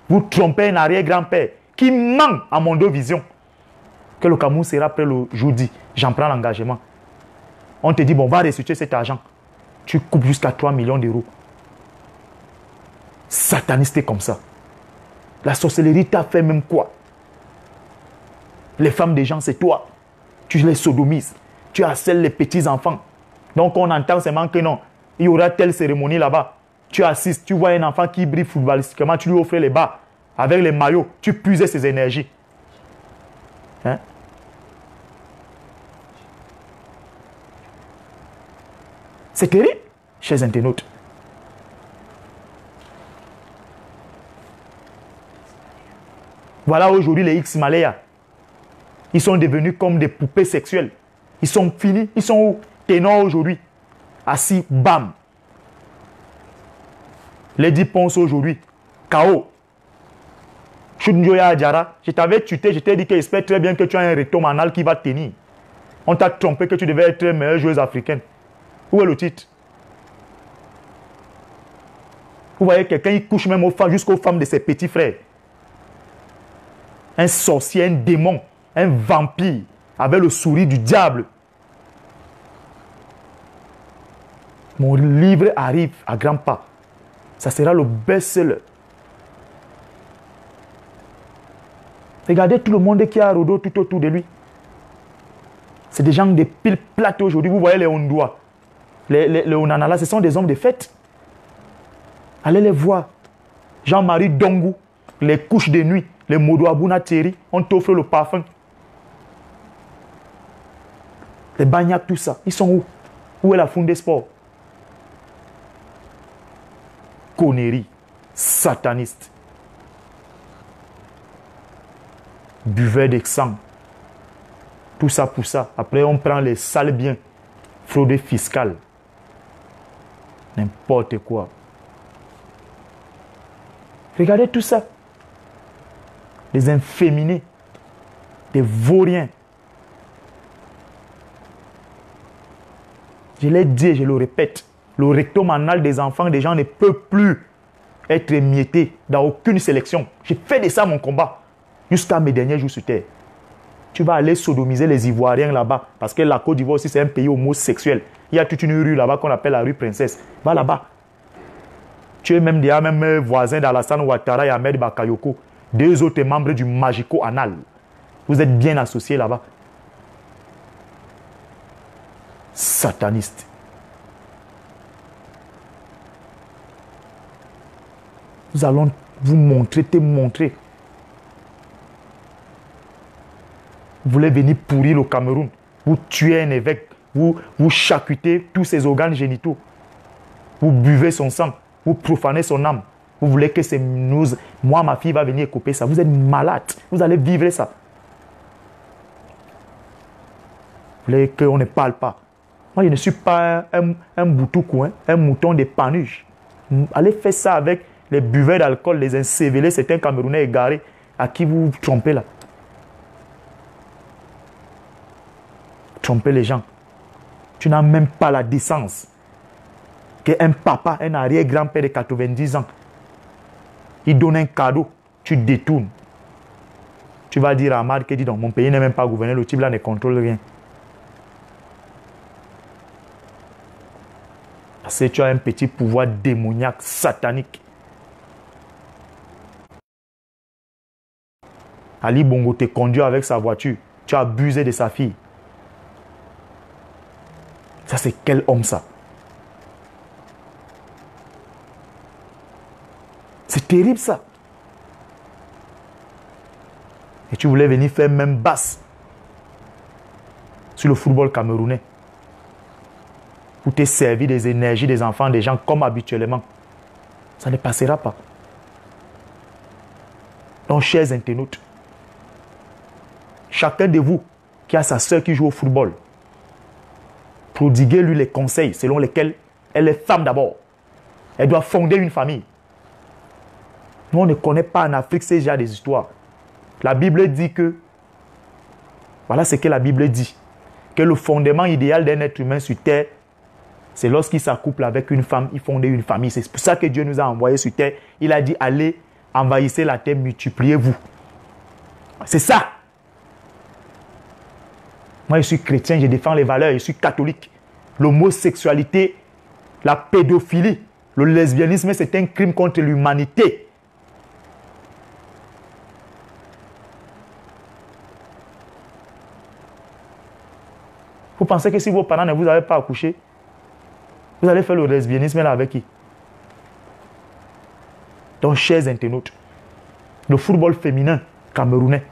Speaker 1: vous trompez un arrière-grand-père qui ment à Mondovision que le Cameroun sera prêt le jour dit. J'en prends l'engagement. On te dit, bon, va restituer cet argent. Tu coupes jusqu'à 3 millions d'euros. Sataniste comme ça. La sorcellerie t'a fait même quoi? Les femmes des gens, c'est toi. Tu les sodomises. Tu harcèles les petits-enfants. Donc on entend seulement que non, il y aura telle cérémonie là-bas. Tu assistes, tu vois un enfant qui brille footballistiquement, tu lui offres les bas avec les maillots, tu puises ses énergies. Hein? C'est terrible, chers internautes. Voilà aujourd'hui les X-Malaya. Ils sont devenus comme des poupées sexuelles. Ils sont finis. Ils sont où? Ténors aujourd'hui. Assis, bam. Lady Ponce aujourd'hui. KO. Chunjoya Adjara. Je t'avais tuté. Je t'ai dit que j'espère très bien que tu as un rectum anal qui va tenir. On t'a trompé que tu devais être meilleure joueuse africaine. Où est le titre? Vous voyez, quelqu'un il couche même aux femmes, jusqu'aux femmes de ses petits frères. Un sorcier, un démon. un vampire avec le sourire du diable. Mon livre arrive à grands pas. Ça sera le best-seller. Regardez tout le monde qui a Rodo tout autour de lui. C'est des gens de piles plates aujourd'hui. Vous voyez les Hondois, les Onanala, ce sont des hommes de fête. Allez les voir. Jean-Marie Dongou, les couches de nuit, les Modoabuna Thierry, on t'offre le parfum. Les Bagnac, tout ça, ils sont où? Où est la Founde Sport? Conneries, satanistes, buveurs de sang. Tout ça pour ça. Après, on prend les sales biens. Fraude fiscale. N'importe quoi. Regardez tout ça. Des inféminés. Des vauriens. Je l'ai dit et je le répète. Le rectum anal des enfants, des gens ne peut plus être émietté dans aucune sélection. J'ai fait de ça mon combat. Jusqu'à mes derniers jours sur terre. Tu vas aller sodomiser les Ivoiriens là-bas. Parce que la Côte d'Ivoire aussi, c'est un pays homosexuel. Il y a toute une rue là-bas qu'on appelle la rue Princesse. Va là-bas. Tu es même déjà même voisin d'Alassane Ouattara et Ahmed Bakayoko. 2 autres membres du Magico Anal. Vous êtes bien associés là-bas. Satanistes. Nous allons vous montrer, te montrer. Vous voulez venir pourrir le Cameroun. Vous tuez un évêque. Vous charcutez tous ses organes génitaux. Vous buvez son sang. Vous profanez son âme. Vous voulez que c'est nous. Moi, ma fille va venir couper ça. Vous êtes malade. Vous allez vivre ça. Vous voulez qu'on ne parle pas. Moi, je ne suis pas un boutoukou, un mouton de panuche. Allez faire ça avec les buveurs d'alcool, les insévélés, c'est un Camerounais égaré à qui vous trompez là. Tromper les gens. Tu n'as même pas la décence qu'un papa, un arrière-grand-père de 90 ans, il donne un cadeau, tu détournes. Tu vas dire à Ahmad que dis donc, mon pays n'est même pas gouverné, le type là ne contrôle rien. Parce que tu as un petit pouvoir démoniaque, satanique. Ali Bongo te conduit avec sa voiture. Tu as abusé de sa fille. Ça, c'est quel homme, ça? C'est terrible, ça. Et tu voulais venir faire même basse sur le football camerounais pour te servir des énergies des enfants, des gens comme habituellement. Ça ne passera pas. Donc, chers internautes, chacun de vous qui a sa soeur qui joue au football, prodiguez-lui les conseils selon lesquels elle est femme d'abord. Elle doit fonder une famille. Nous, on ne connaît pas en Afrique ces genres des histoires. La Bible dit que, voilà ce que la Bible dit, que le fondement idéal d'un être humain sur terre, c'est lorsqu'il s'accouple avec une femme, il fonde une famille. C'est pour ça que Dieu nous a envoyés sur terre. Il a dit, allez, envahissez la terre, multipliez-vous. C'est ça. Moi, je suis chrétien, je défends les valeurs, je suis catholique. L'homosexualité, la pédophilie, le lesbianisme, c'est un crime contre l'humanité. Vous pensez que si vos parents ne vous avaient pas accouché, vous allez faire le lesbianisme là avec qui? Donc, chers internautes, le football féminin camerounais,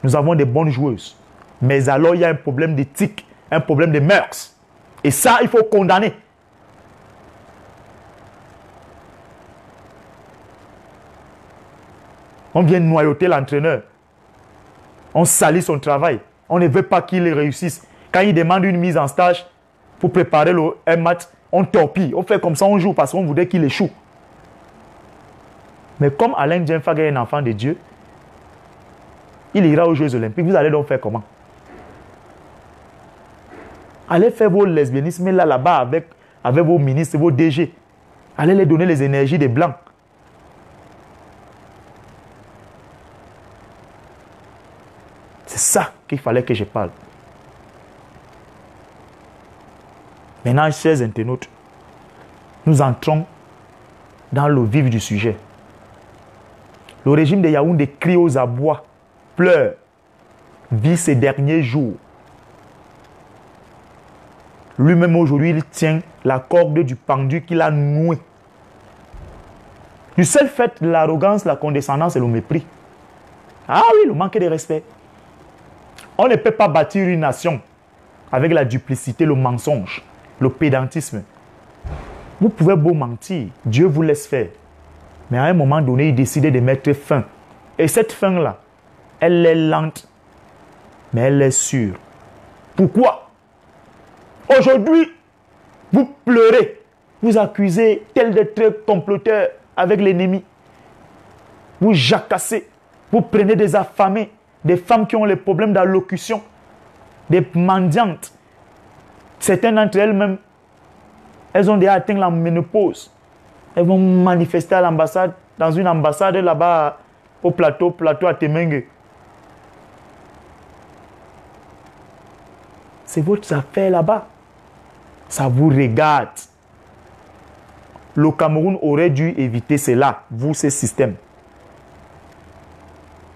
Speaker 1: nous avons des bonnes joueuses. Mais alors, il y a un problème d'éthique, un problème de mœurs. Et ça, il faut condamner. On vient noyauter l'entraîneur. On salit son travail. On ne veut pas qu'il réussisse. Quand il demande une mise en stage pour préparer un match, on torpille. On fait comme ça, on joue parce qu'on voudrait qu'il échoue. Mais comme Alain Djenfaga est un enfant de Dieu, il ira aux Jeux Olympiques. Vous allez donc faire comment? Allez faire vos lesbianismes là-bas avec vos ministres, vos DG. Allez les donner les énergies des Blancs. C'est qu'il fallait que je parle. Maintenant, chers internautes, nous entrons dans le vif du sujet. Le régime de Yaoundé crie aux abois, pleure, vit ses derniers jours. Lui-même aujourd'hui, il tient la corde du pendu qu'il a noué. Du seul fait de l'arrogance, la condescendance et le mépris. Ah oui, le manque de respect. On ne peut pas bâtir une nation avec la duplicité, le mensonge, le pédantisme. Vous pouvez beau mentir, Dieu vous laisse faire. Mais à un moment donné, il décide de mettre fin. Et cette fin-là, elle est lente, mais elle est sûre. Pourquoi? Aujourd'hui, vous pleurez, vous accusez tel d'être comploteur avec l'ennemi. Vous jacassez, vous prenez des affamés, des femmes qui ont les problèmes d'allocution, des mendiantes. Certaines d'entre elles-mêmes, elles ont déjà atteint la ménopause. Elles vont manifester à l'ambassade, dans une ambassade là-bas, au plateau à Temengue. C'est votre affaire là-bas. Ça vous regarde. Le Cameroun aurait dû éviter cela, vous, ces systèmes.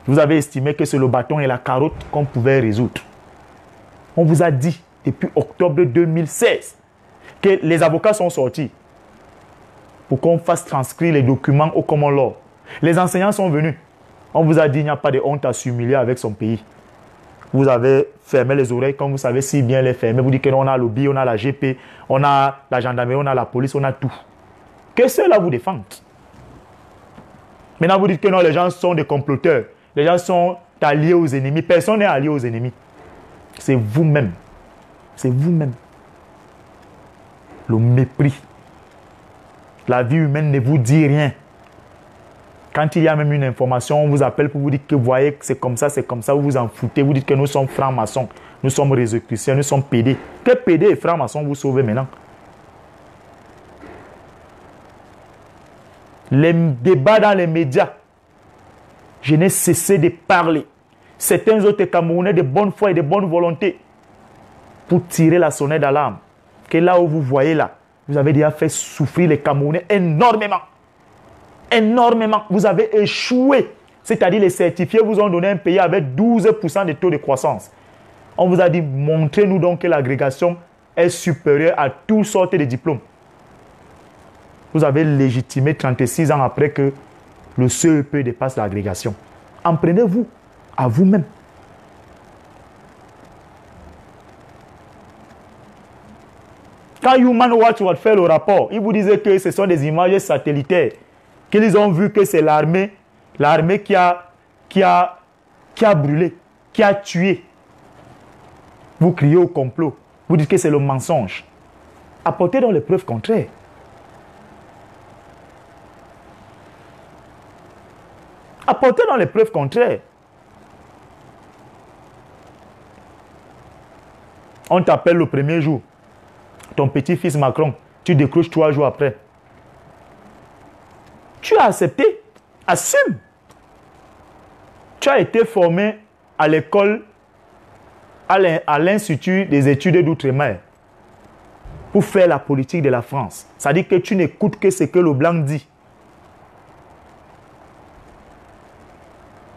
Speaker 1: Vous avez estimé que c'est le bâton et la carotte qu'on pouvait résoudre. On vous a dit, depuis octobre 2016, que les avocats sont sortis pour qu'on fasse transcrire les documents au common law. Les enseignants sont venus. On vous a dit qu'il n'y a pas de honte à s'humilier avec son pays. Vous avez fermé les oreilles, comme vous savez si bien les fermer. Vous dites qu'on a le BI, on a la GP, on a la gendarmerie, on a la police, on a tout. Que ceux-là vous défendent. Maintenant, vous dites que non, les gens sont des comploteurs. Les gens sont alliés aux ennemis. Personne n'est allié aux ennemis. C'est vous-même. C'est vous-même. Le mépris. La vie humaine ne vous dit rien. Quand il y a même une information, on vous appelle pour vous dire que vous voyez que c'est comme ça, vous vous en foutez. Vous dites que nous sommes francs-maçons, nous sommes résicruciens, nous sommes PD. Que PD et francs-maçons vous sauvez maintenant? Les débats dans les médias, je n'ai cessé de parler. Certains autres Camerounais de bonne foi et de bonne volonté pour tirer la sonnette d'alarme. Que là où vous voyez là, vous avez déjà fait souffrir les Camerounais énormément. Énormément. Vous avez échoué. C'est-à-dire les certifiés vous ont donné un pays avec 12% de taux de croissance. On vous a dit, montrez-nous donc que l'agrégation est supérieure à toutes sortes de diplômes. Vous avez légitimé 36 ans après que le CEP dépasse l'agrégation. En prenez-vous à vous-même. Quand Human Watch va faire le rapport, il vous disait que ce sont des images satellitaires, qu'ils ont vu que c'est l'armée qui a brûlé, qui a tué. Vous criez au complot. Vous dites que c'est le mensonge. Apportez donc les preuves contraires. Apportez donc les preuves contraires. On t'appelle le premier jour. Ton petit-fils Macron, tu décroches 3 jours après. Tu as accepté. Assume. Tu as été formé à l'école, à l'Institut des études d'outre-mer pour faire la politique de la France. Ça dit que tu n'écoutes que ce que le blanc dit.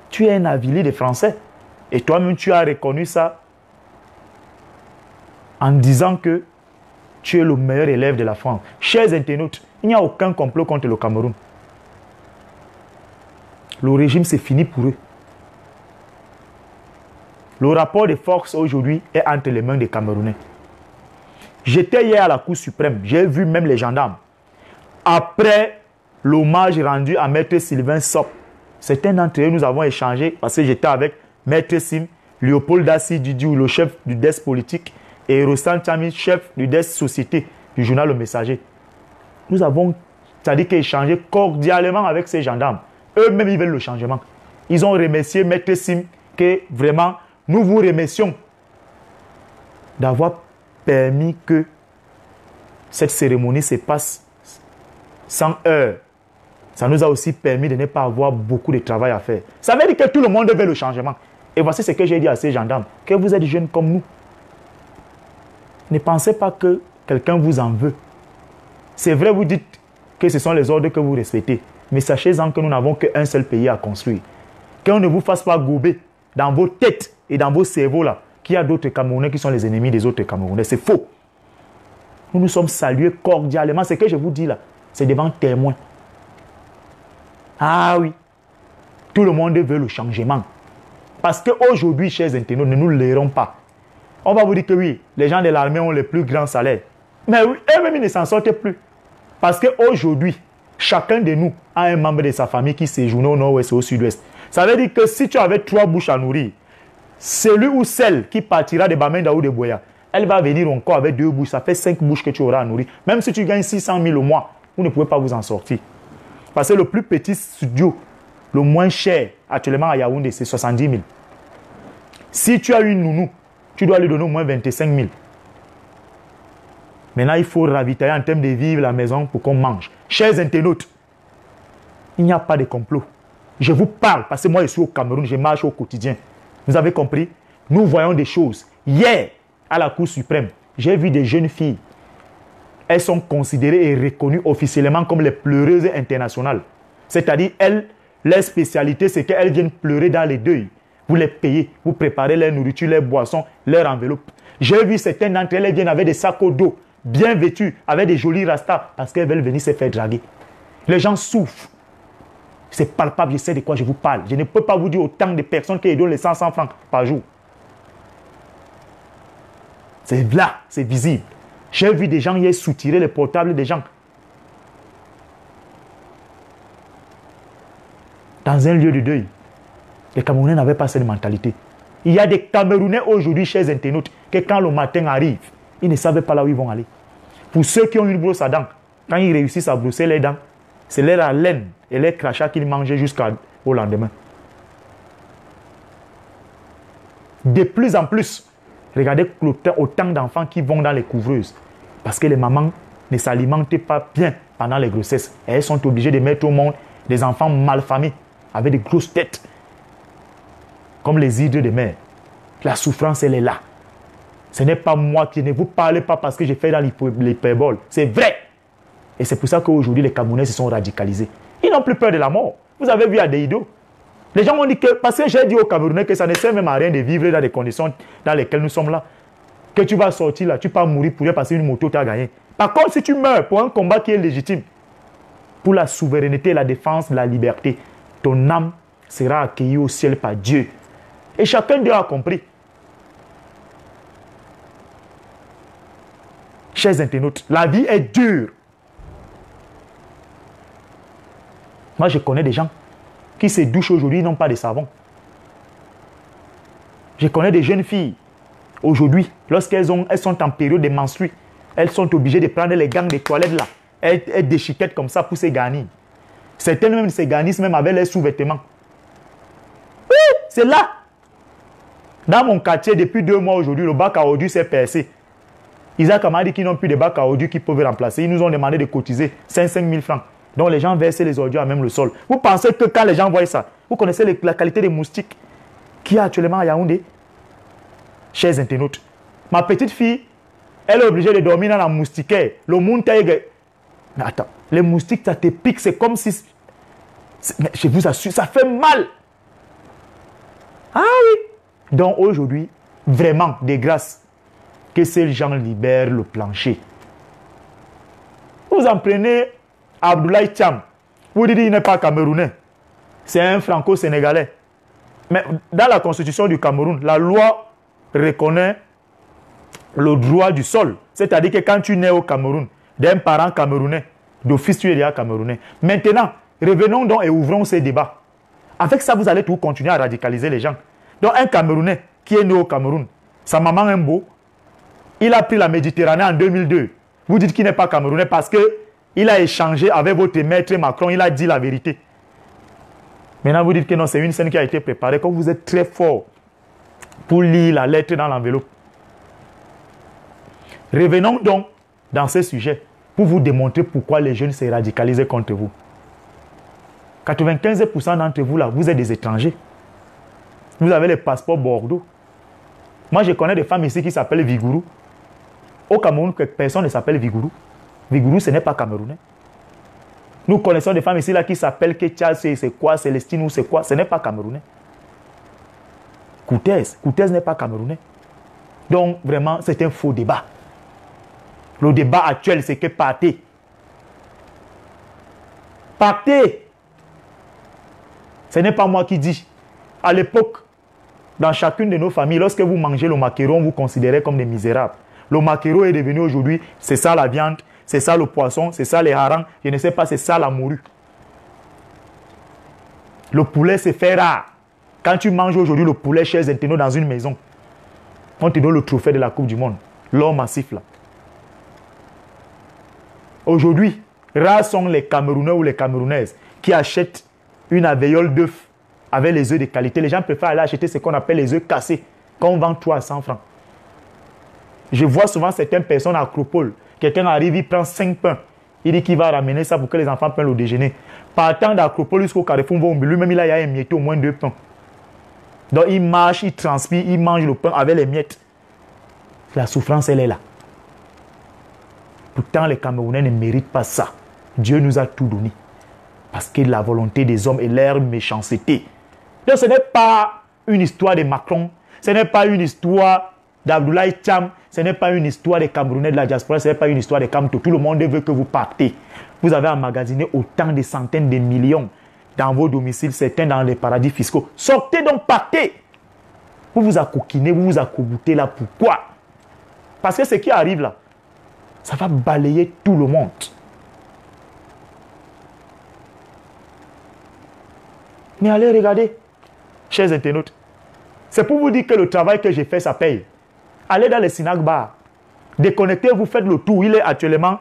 Speaker 1: Tu es un avilé des Français. Et toi-même, tu as reconnu ça en disant que tu es le meilleur élève de la France. Chers internautes, il n'y a aucun complot contre le Cameroun. Le régime, c'est fini pour eux. Le rapport de force aujourd'hui est entre les mains des Camerounais. J'étais hier à la Cour suprême. J'ai vu même les gendarmes. Après l'hommage rendu à Maître Sylvain Sop, certains d'entre eux, nous avons échangé parce que j'étais avec Maître Sim, Léopold Dassi Didiou, le chef du desk politique, et Rostan Chami, chef du desk société du journal Le Messager. Nous avons, c'est-à-dire qu'échangé cordialement avec ces gendarmes. Eux-mêmes, ils veulent le changement. Ils ont remercié Maître Sim que vraiment, nous vous remercions d'avoir permis que cette cérémonie se passe sans heurts. Ça nous a aussi permis de ne pas avoir beaucoup de travail à faire. Ça veut dire que tout le monde veut le changement. Et voici ce que j'ai dit à ces gendarmes, que vous êtes jeunes comme nous. Ne pensez pas que quelqu'un vous en veut. C'est vrai, vous dites que ce sont les ordres que vous respectez, mais sachez-en que nous n'avons qu'un seul pays à construire. Qu'on ne vous fasse pas gober dans vos têtes et dans vos cerveaux là, qu'il y a d'autres Camerounais qui sont les ennemis des autres Camerounais. C'est faux. Nous nous sommes salués cordialement. Ce que je vous dis là, c'est devant témoins. Ah oui. Tout le monde veut le changement. Parce qu'aujourd'hui, chers internautes, ne nous leurrons pas. On va vous dire que oui, les gens de l'armée ont les plus grands salaires. Mais oui, eux-mêmes, ils ne s'en sortent plus. Parce qu'aujourd'hui, chacun de nous a un membre de sa famille qui séjourne au nord-ouest et au sud-ouest. Ça veut dire que si tu avais 3 bouches à nourrir, celui ou celle qui partira de Bamenda ou de Boya, elle va venir encore avec 2 bouches. Ça fait 5 bouches que tu auras à nourrir. Même si tu gagnes 600 000 au mois, vous ne pouvez pas vous en sortir. Parce que le plus petit studio, le moins cher actuellement à Yaoundé, c'est 70 000. Si tu as une nounou, tu dois lui donner au moins 25 000. Maintenant, il faut ravitailler en termes de vivre la maison pour qu'on mange. Chers internautes, il n'y a pas de complot. Je vous parle parce que moi, je suis au Cameroun, je marche au quotidien. Vous avez compris? Nous voyons des choses. Hier, à la Cour suprême, j'ai vu des jeunes filles. Elles sont considérées et reconnues officiellement comme les pleureuses internationales. C'est-à-dire, leur spécialité, c'est qu'elles viennent pleurer dans les deuils. Vous les payez, vous préparez leur nourriture, leurs boissons, leur enveloppe. J'ai vu certaines d'entre elles, elles viennent avec des sacs d'eau, bien vêtues, avec des jolis rastas, parce qu'elles veulent venir se faire draguer. Les gens souffrent. C'est palpable, je sais de quoi je vous parle. Je ne peux pas vous dire autant de personnes qui donnent les 100 francs par jour. C'est là, c'est visible. J'ai vu des gens hier soutirer les portables des gens. Dans un lieu de deuil. Les Camerounais n'avaient pas cette mentalité. Il y a des Camerounais aujourd'hui, chers internautes, que quand le matin arrive, ils ne savent pas là où ils vont aller. Pour ceux qui ont une brosse à dents, quand ils réussissent à brosser les dents, c'est leur haleine et leur crachat qu'ils mangeaient jusqu'au lendemain. De plus en plus, regardez autant d'enfants qui vont dans les couvreuses. Parce que les mamans ne s'alimentent pas bien pendant les grossesses. Et elles sont obligées de mettre au monde des enfants malfamés, avec des grosses têtes. Comme les hydres de mer. La souffrance, elle est là. Ce n'est pas moi qui ne vous parle pas parce que j'ai fait dans l'hyperbole. C'est vrai. Et c'est pour ça qu'aujourd'hui, les Camerounais se sont radicalisés. Ils n'ont plus peur de la mort. Vous avez vu à Deido. Les gens m'ont dit que, parce que j'ai dit aux Camerounais que ça ne sert même à rien de vivre dans les conditions dans lesquelles nous sommes là. Que tu vas sortir là, tu vas mourir pour passer une moto, tu as gagné. Par contre, si tu meurs pour un combat qui est légitime, pour la souveraineté, la défense, la liberté, ton âme sera accueillie au ciel par Dieu. Et chacun d'eux a compris. Chers internautes, la vie est dure. Moi, je connais des gens qui se douchent aujourd'hui, ils n'ont pas de savon. Je connais des jeunes filles, aujourd'hui, lorsqu'elles sont en période de menstrues, elles sont obligées de prendre les gangs des toilettes là. Elles déchiquettent comme ça pour se garnir. Certaines même se garnissent même avec les sous-vêtements. Oui, c'est là. Dans mon quartier, depuis 2 mois aujourd'hui, le bac à ordures s'est percé. Isaac m'a dit qu'ils n'ont plus de bac à ordures qu'ils peuvent remplacer. Ils nous ont demandé de cotiser 5 000 francs. Donc les gens versent les ordures à même le sol. Vous pensez que quand les gens voient ça, vous connaissez la qualité des moustiques qu'il y a actuellement à Yaoundé? Chers internautes, ma petite fille, elle est obligée de dormir dans la moustiquaire. Le montagne. Mais attends, les moustiques, ça te pique, c'est comme si... Mais je vous assure, ça fait mal. Ah oui. Donc aujourd'hui, vraiment, de grâce, que ces gens libèrent le plancher. Vous en prenez Abdoulaye Thiam. Vous dites qu'il n'est pas camerounais. C'est un franco-sénégalais. Mais dans la constitution du Cameroun, la loi reconnaît le droit du sol. C'est-à-dire que quand tu nais au Cameroun, d'un parent camerounais, d'office tu es déjà camerounais. Maintenant, revenons donc et ouvrons ces débats. Avec ça, vous allez tout continuer à radicaliser les gens. Donc un Camerounais qui est né au Cameroun, sa maman Mbo, il a pris la Méditerranée en 2002. Vous dites qu'il n'est pas camerounais parce qu'il a échangé avec votre maître Macron, il a dit la vérité. Maintenant, vous dites que non, c'est une scène qui a été préparée. Comme vous êtes très fort pour lire la lettre dans l'enveloppe. Revenons donc dans ce sujet pour vous démontrer pourquoi les jeunes se radicalisent contre vous. 95% d'entre vous là, vous êtes des étrangers. Vous avez les passeports Bordeaux. Moi, je connais des femmes ici qui s'appellent Vigourou. Au Cameroun, personne ne s'appelle Vigourou. Vigourou, ce n'est pas camerounais. Nous connaissons des femmes ici là qui s'appellent Ketia, c'est quoi, Célestine ou c'est quoi, ce n'est pas camerounais. Koutez n'est pas camerounais. Donc, vraiment, c'est un faux débat. Le débat actuel, c'est que partez. Partez. Ce n'est pas moi qui dis. À l'époque, dans chacune de nos familles, lorsque vous mangez le maquereau, on vous considérait comme des misérables. Le maquereau est devenu aujourd'hui, c'est ça la viande, c'est ça le poisson, c'est ça les harengs, je ne sais pas, c'est ça la morue. Le poulet, c'est fait rare. Quand tu manges aujourd'hui le poulet chez Zenteno dans une maison, on te donne le trophée de la Coupe du Monde. L'or massif là. Aujourd'hui, rares sont les Camerounais ou les Camerounaises qui achètent une aveillole d'œufs avec les œufs de qualité. Les gens préfèrent aller acheter ce qu'on appelle les œufs cassés, qu'on vend 300 francs. Je vois souvent certaines personnes à Acropole. Quelqu'un arrive, il prend 5 pains. Il dit qu'il va ramener ça pour que les enfants prennent le déjeuner. Partant d'Acropole jusqu'au Carrefour, lui-même il a émietté au moins 2 pains. Donc il marche, il transpire, il mange le pain avec les miettes. La souffrance, elle est là. Pourtant, les Camerounais ne méritent pas ça. Dieu nous a tout donné. Parce que la volonté des hommes et leur méchanceté. Donc ce n'est pas une histoire de Macron. Ce n'est pas une histoire d'Abdoulaye Thiam. Ce n'est pas une histoire des Camerounais de la diaspora. Ce n'est pas une histoire de Camto. Tout le monde veut que vous partez. Vous avez emmagasiné autant de centaines de millions dans vos domiciles, certains dans les paradis fiscaux. Sortez donc, partez. Vous vous accoquinez, vous vous accoboutez là. Pourquoi? Parce que ce qui arrive là, ça va balayer tout le monde. Mais allez regarder, chers internautes. C'est pour vous dire que le travail que j'ai fait, ça paye. Allez dans les snack bars. Déconnectez, vous faites le tour. Il est actuellement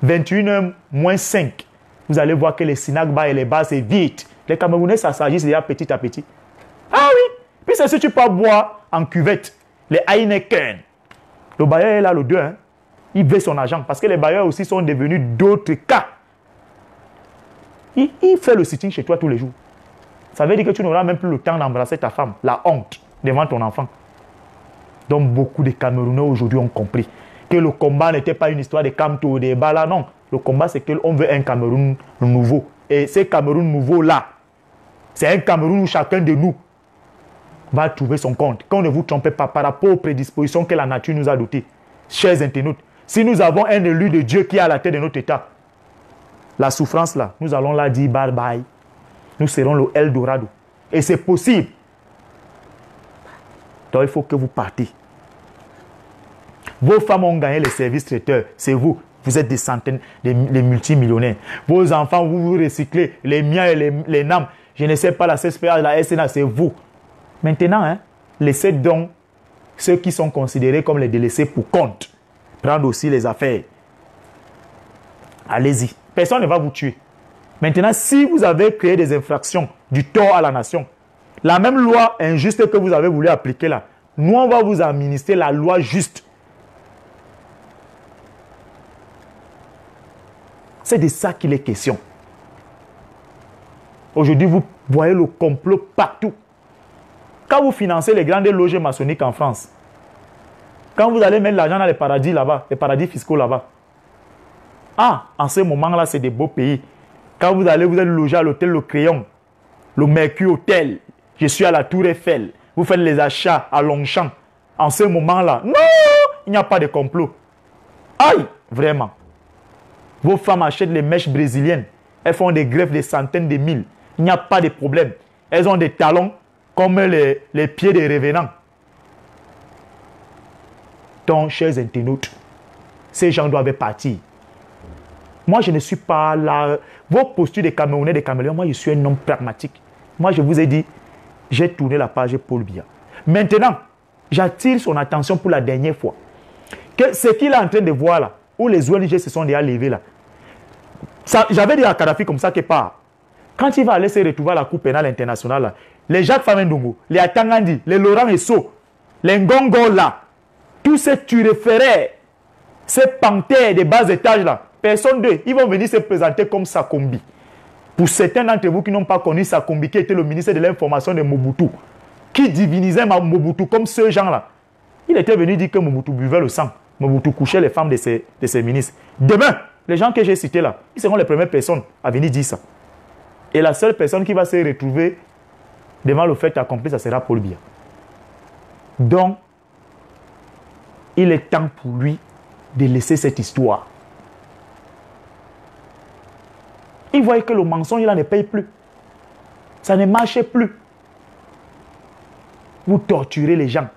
Speaker 1: 21h moins 5. Vous allez voir que les snack bars et les bars, c'est vite. Les Camerounais, ça s'agit déjà petit à petit. Ah oui! Puis c'est si tu peux boire en cuvette. Les Heineken. Le bailleur est là, le 2. Hein? Il veut son argent. Parce que les bailleurs aussi sont devenus d'autres cas. Il fait le sitting chez toi tous les jours. Ça veut dire que tu n'auras même plus le temps d'embrasser ta femme. La honte devant ton enfant. Donc beaucoup de Camerounais aujourd'hui ont compris que le combat n'était pas une histoire de Camto ou de Bala. Non. Le combat, c'est qu'on veut un Cameroun nouveau. Et ce Cameroun nouveau-là, c'est un Cameroun où chacun de nous va trouver son compte. Quand ne vous trompez pas par rapport aux prédispositions que la nature nous a dotées. Chers internautes, si nous avons un élu de Dieu qui est à la tête de notre État, la souffrance là, nous allons la dire bye bye. Nous serons le Eldorado. Et c'est possible. Donc il faut que vous partez. Vos femmes ont gagné les services traiteurs. C'est vous. Vous êtes des centaines, des multimillionnaires. Vos enfants, vous vous recyclez. Les miens et les NAM. Je ne sais pas, la CSPA, la SNA, c'est vous. Maintenant, hein, laissez donc ceux qui sont considérés comme les délaissés pour compte. Prendre aussi les affaires. Allez-y. Personne ne va vous tuer. Maintenant, si vous avez créé des infractions du tort à la nation, la même loi injuste que vous avez voulu appliquer là, nous, on va vous administrer la loi juste. C'est de ça qu'il est question. Aujourd'hui, vous voyez le complot partout. Quand vous financez les grandes loges maçonniques en France, quand vous allez mettre l'argent dans les paradis là-bas, les paradis fiscaux là-bas, ah, en ce moment-là, c'est des beaux pays. Quand vous allez vous êtes logé à l'hôtel Le Crayon, le Mercure Hôtel, je suis à la Tour Eiffel, vous faites les achats à Longchamp. En ce moment-là, non, il n'y a pas de complot. Aïe, vraiment. Vos femmes achètent les mèches brésiliennes. Elles font des greffes de centaines de mille. Il n'y a pas de problème. Elles ont des talons comme les pieds des revenants. Donc, chers internautes, ces gens doivent partir. Moi, je ne suis pas là. Vos postures des Camerounais, des Caméléons, moi, je suis un homme pragmatique. Moi, je vous ai dit, j'ai tourné la page Paul Biya. Maintenant, j'attire son attention pour la dernière fois. Que ce qu'il est en train de voir là, où les ONG se sont déjà levés là. J'avais dit à Kadhafi comme ça que part. Quand il va aller se retrouver à la Cour pénale internationale, là, les Jacques Famendongo, les Atangandi, les Laurent Esso, les Ngongo là, tous ces turéféraires, ces panthères des bas étages là, personne d'eux, ils vont venir se présenter comme Sakombi. Pour certains d'entre vous qui n'ont pas connu Sakombi, qui était le ministre de l'information de Mobutu, qui divinisait Mobutu comme ce gens-là. Il était venu dire que Mobutu buvait le sang. Mobutu couchait les femmes de ses ministres. Demain, les gens que j'ai cités là, ils seront les premières personnes à venir dire ça. Et la seule personne qui va se retrouver devant le fait accompli, ça sera Paul Biya. Donc, il est temps pour lui de laisser cette histoire. Il voyait que le mensonge, il ne paye plus. Ça ne marchait plus. Vous torturez les gens.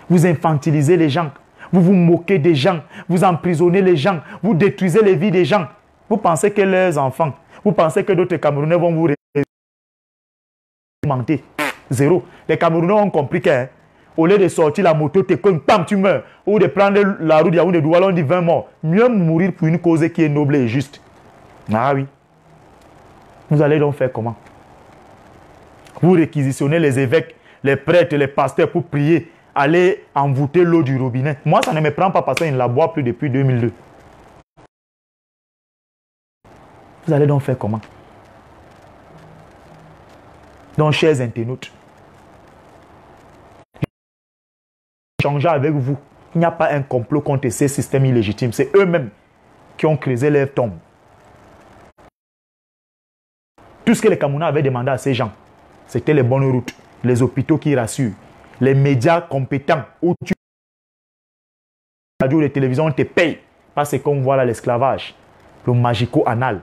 Speaker 1: Vous infantilisez les gens. Vous vous moquez des gens. Vous emprisonnez les gens. Vous détruisez les vies des gens. Vous pensez que leurs enfants, vous pensez que d'autres Camerounais vont vous mentir. Zéro. Les Camerounais ont compris qu'au lieu de sortir la moto, pam, tu meurs. Ou de prendre la route de Douala, on dit 20 morts. Mieux mourir pour une cause qui est noble et juste. Ah oui. Vous allez donc faire comment? Vous réquisitionnez les évêques, les prêtres, les pasteurs pour prier, aller envoûter l'eau du robinet. Moi, ça ne me prend pas parce qu'il ne la boit plus depuis 2002. Vous allez donc faire comment? Donc, chers internautes, changer avec vous. Il n'y a pas un complot contre ces systèmes illégitimes. C'est eux-mêmes qui ont creusé leur tombe. Tout ce que les Camerounais avaient demandé à ces gens, c'était les bonnes routes, les hôpitaux qui rassurent, les médias compétents où tu... La radio, les télévisions, on te paye. Parce qu'on voit là l'esclavage, le magico-anal.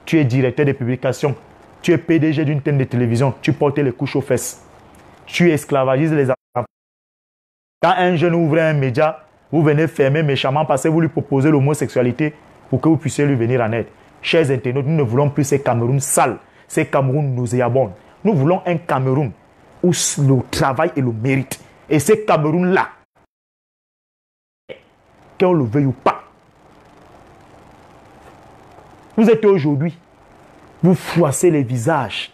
Speaker 1: Tu es directeur de publication, tu es PDG d'une chaîne de télévision, tu portes les couches aux fesses. Tu esclavagises les enfants. Quand un jeune ouvre un média, vous venez fermer méchamment parce que vous lui proposez l'homosexualité pour que vous puissiez lui venir en aide. Chers internautes, nous ne voulons plus ces Cameroun sales, ces Cameroun nauséabonds. Nous voulons un Cameroun où le travail et le mérite. Et ces Cameroun-là, qu'on le veuille ou pas, vous êtes aujourd'hui, vous froissez les visages,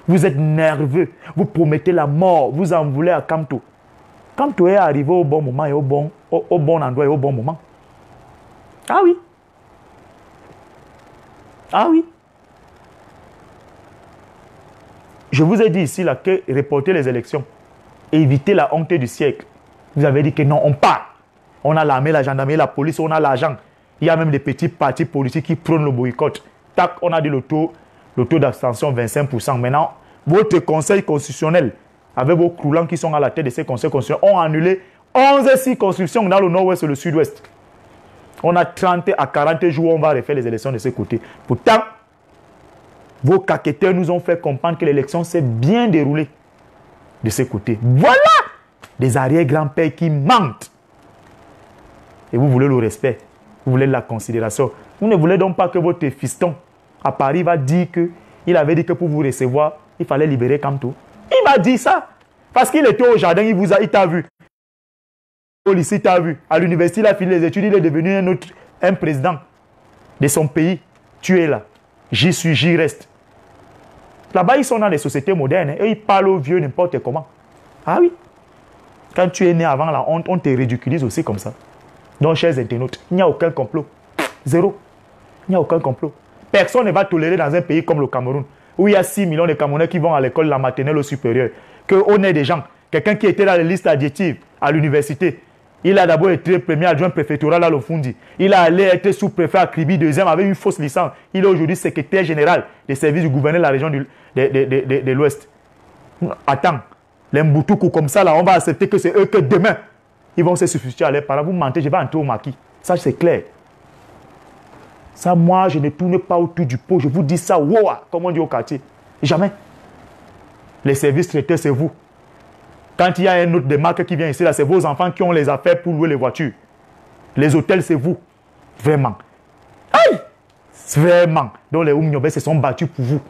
Speaker 1: vous êtes nerveux, vous promettez la mort, vous en voulez à Kamto. Kamto est arrivé au bon moment et au bon endroit et au bon moment. Ah oui. Ah oui. Je vous ai dit ici là, que reporter les élections, éviter la honte du siècle. Vous avez dit que non, on part. On a l'armée, la gendarmerie, la police, on a l'argent. Il y a même des petits partis politiques qui prônent le boycott. Tac, on a dit le taux d'abstention 25%. Maintenant, votre conseil constitutionnel, avec vos croulants qui sont à la tête de ces conseils constitutionnels, ont annulé 11 circonscriptions dans le nord-ouest et le sud-ouest. On a 30 à 40 jours, on va refaire les élections de ce côté. Pourtant, vos caqueteurs nous ont fait comprendre que l'élection s'est bien déroulée de ce côté. Voilà des arrière-grands-pères qui mentent. Et vous voulez le respect, vous voulez la considération. Vous ne voulez donc pas que votre fiston à Paris va dire qu'il avait dit que pour vous recevoir, il fallait libérer Kamto. Il m'a dit ça. Parce qu'il était au jardin, il t'a vu. Au lycée, il t'a vu. À l'université, il a fini les études, il est devenu un président de son pays. Tu es là. J'y suis, j'y reste. Là-bas, ils sont dans les sociétés modernes et ils parlent aux vieux n'importe comment. Ah oui. Quand tu es né avant la honte, on te ridiculise aussi comme ça. Donc, chers internautes, il n'y a aucun complot. Zéro. Il n'y a aucun complot. Personne ne va tolérer dans un pays comme le Cameroun, où il y a 6 millions de Camerounais qui vont à l'école, la maternelle au supérieur, qu'on ait des gens, quelqu'un qui était dans les listes adjectives à l'université, il a d'abord été premier adjoint préfectoral à l'Ofundi. Il a allé être sous-préfet à Kribi, deuxième, avec une fausse licence. Il est aujourd'hui secrétaire général des services du gouverneur de la région de l'Ouest. Attends, les Mboutoukous comme ça, là, on va accepter que c'est eux que demain, ils vont se substituer à leurs parents. Vous mentez, je vais entrer au maquis. Ça, c'est clair. Ça, moi, je ne tourne pas autour du pot. Je vous dis ça, wow, comme on dit au quartier. Jamais. Les services traités, c'est vous. Quand il y a un autre des marques qui vient ici, là, c'est vos enfants qui ont les affaires pour louer les voitures. Les hôtels, c'est vous. Vraiment. Aïe! Vraiment. Donc les Oumniobé se sont battus pour vous.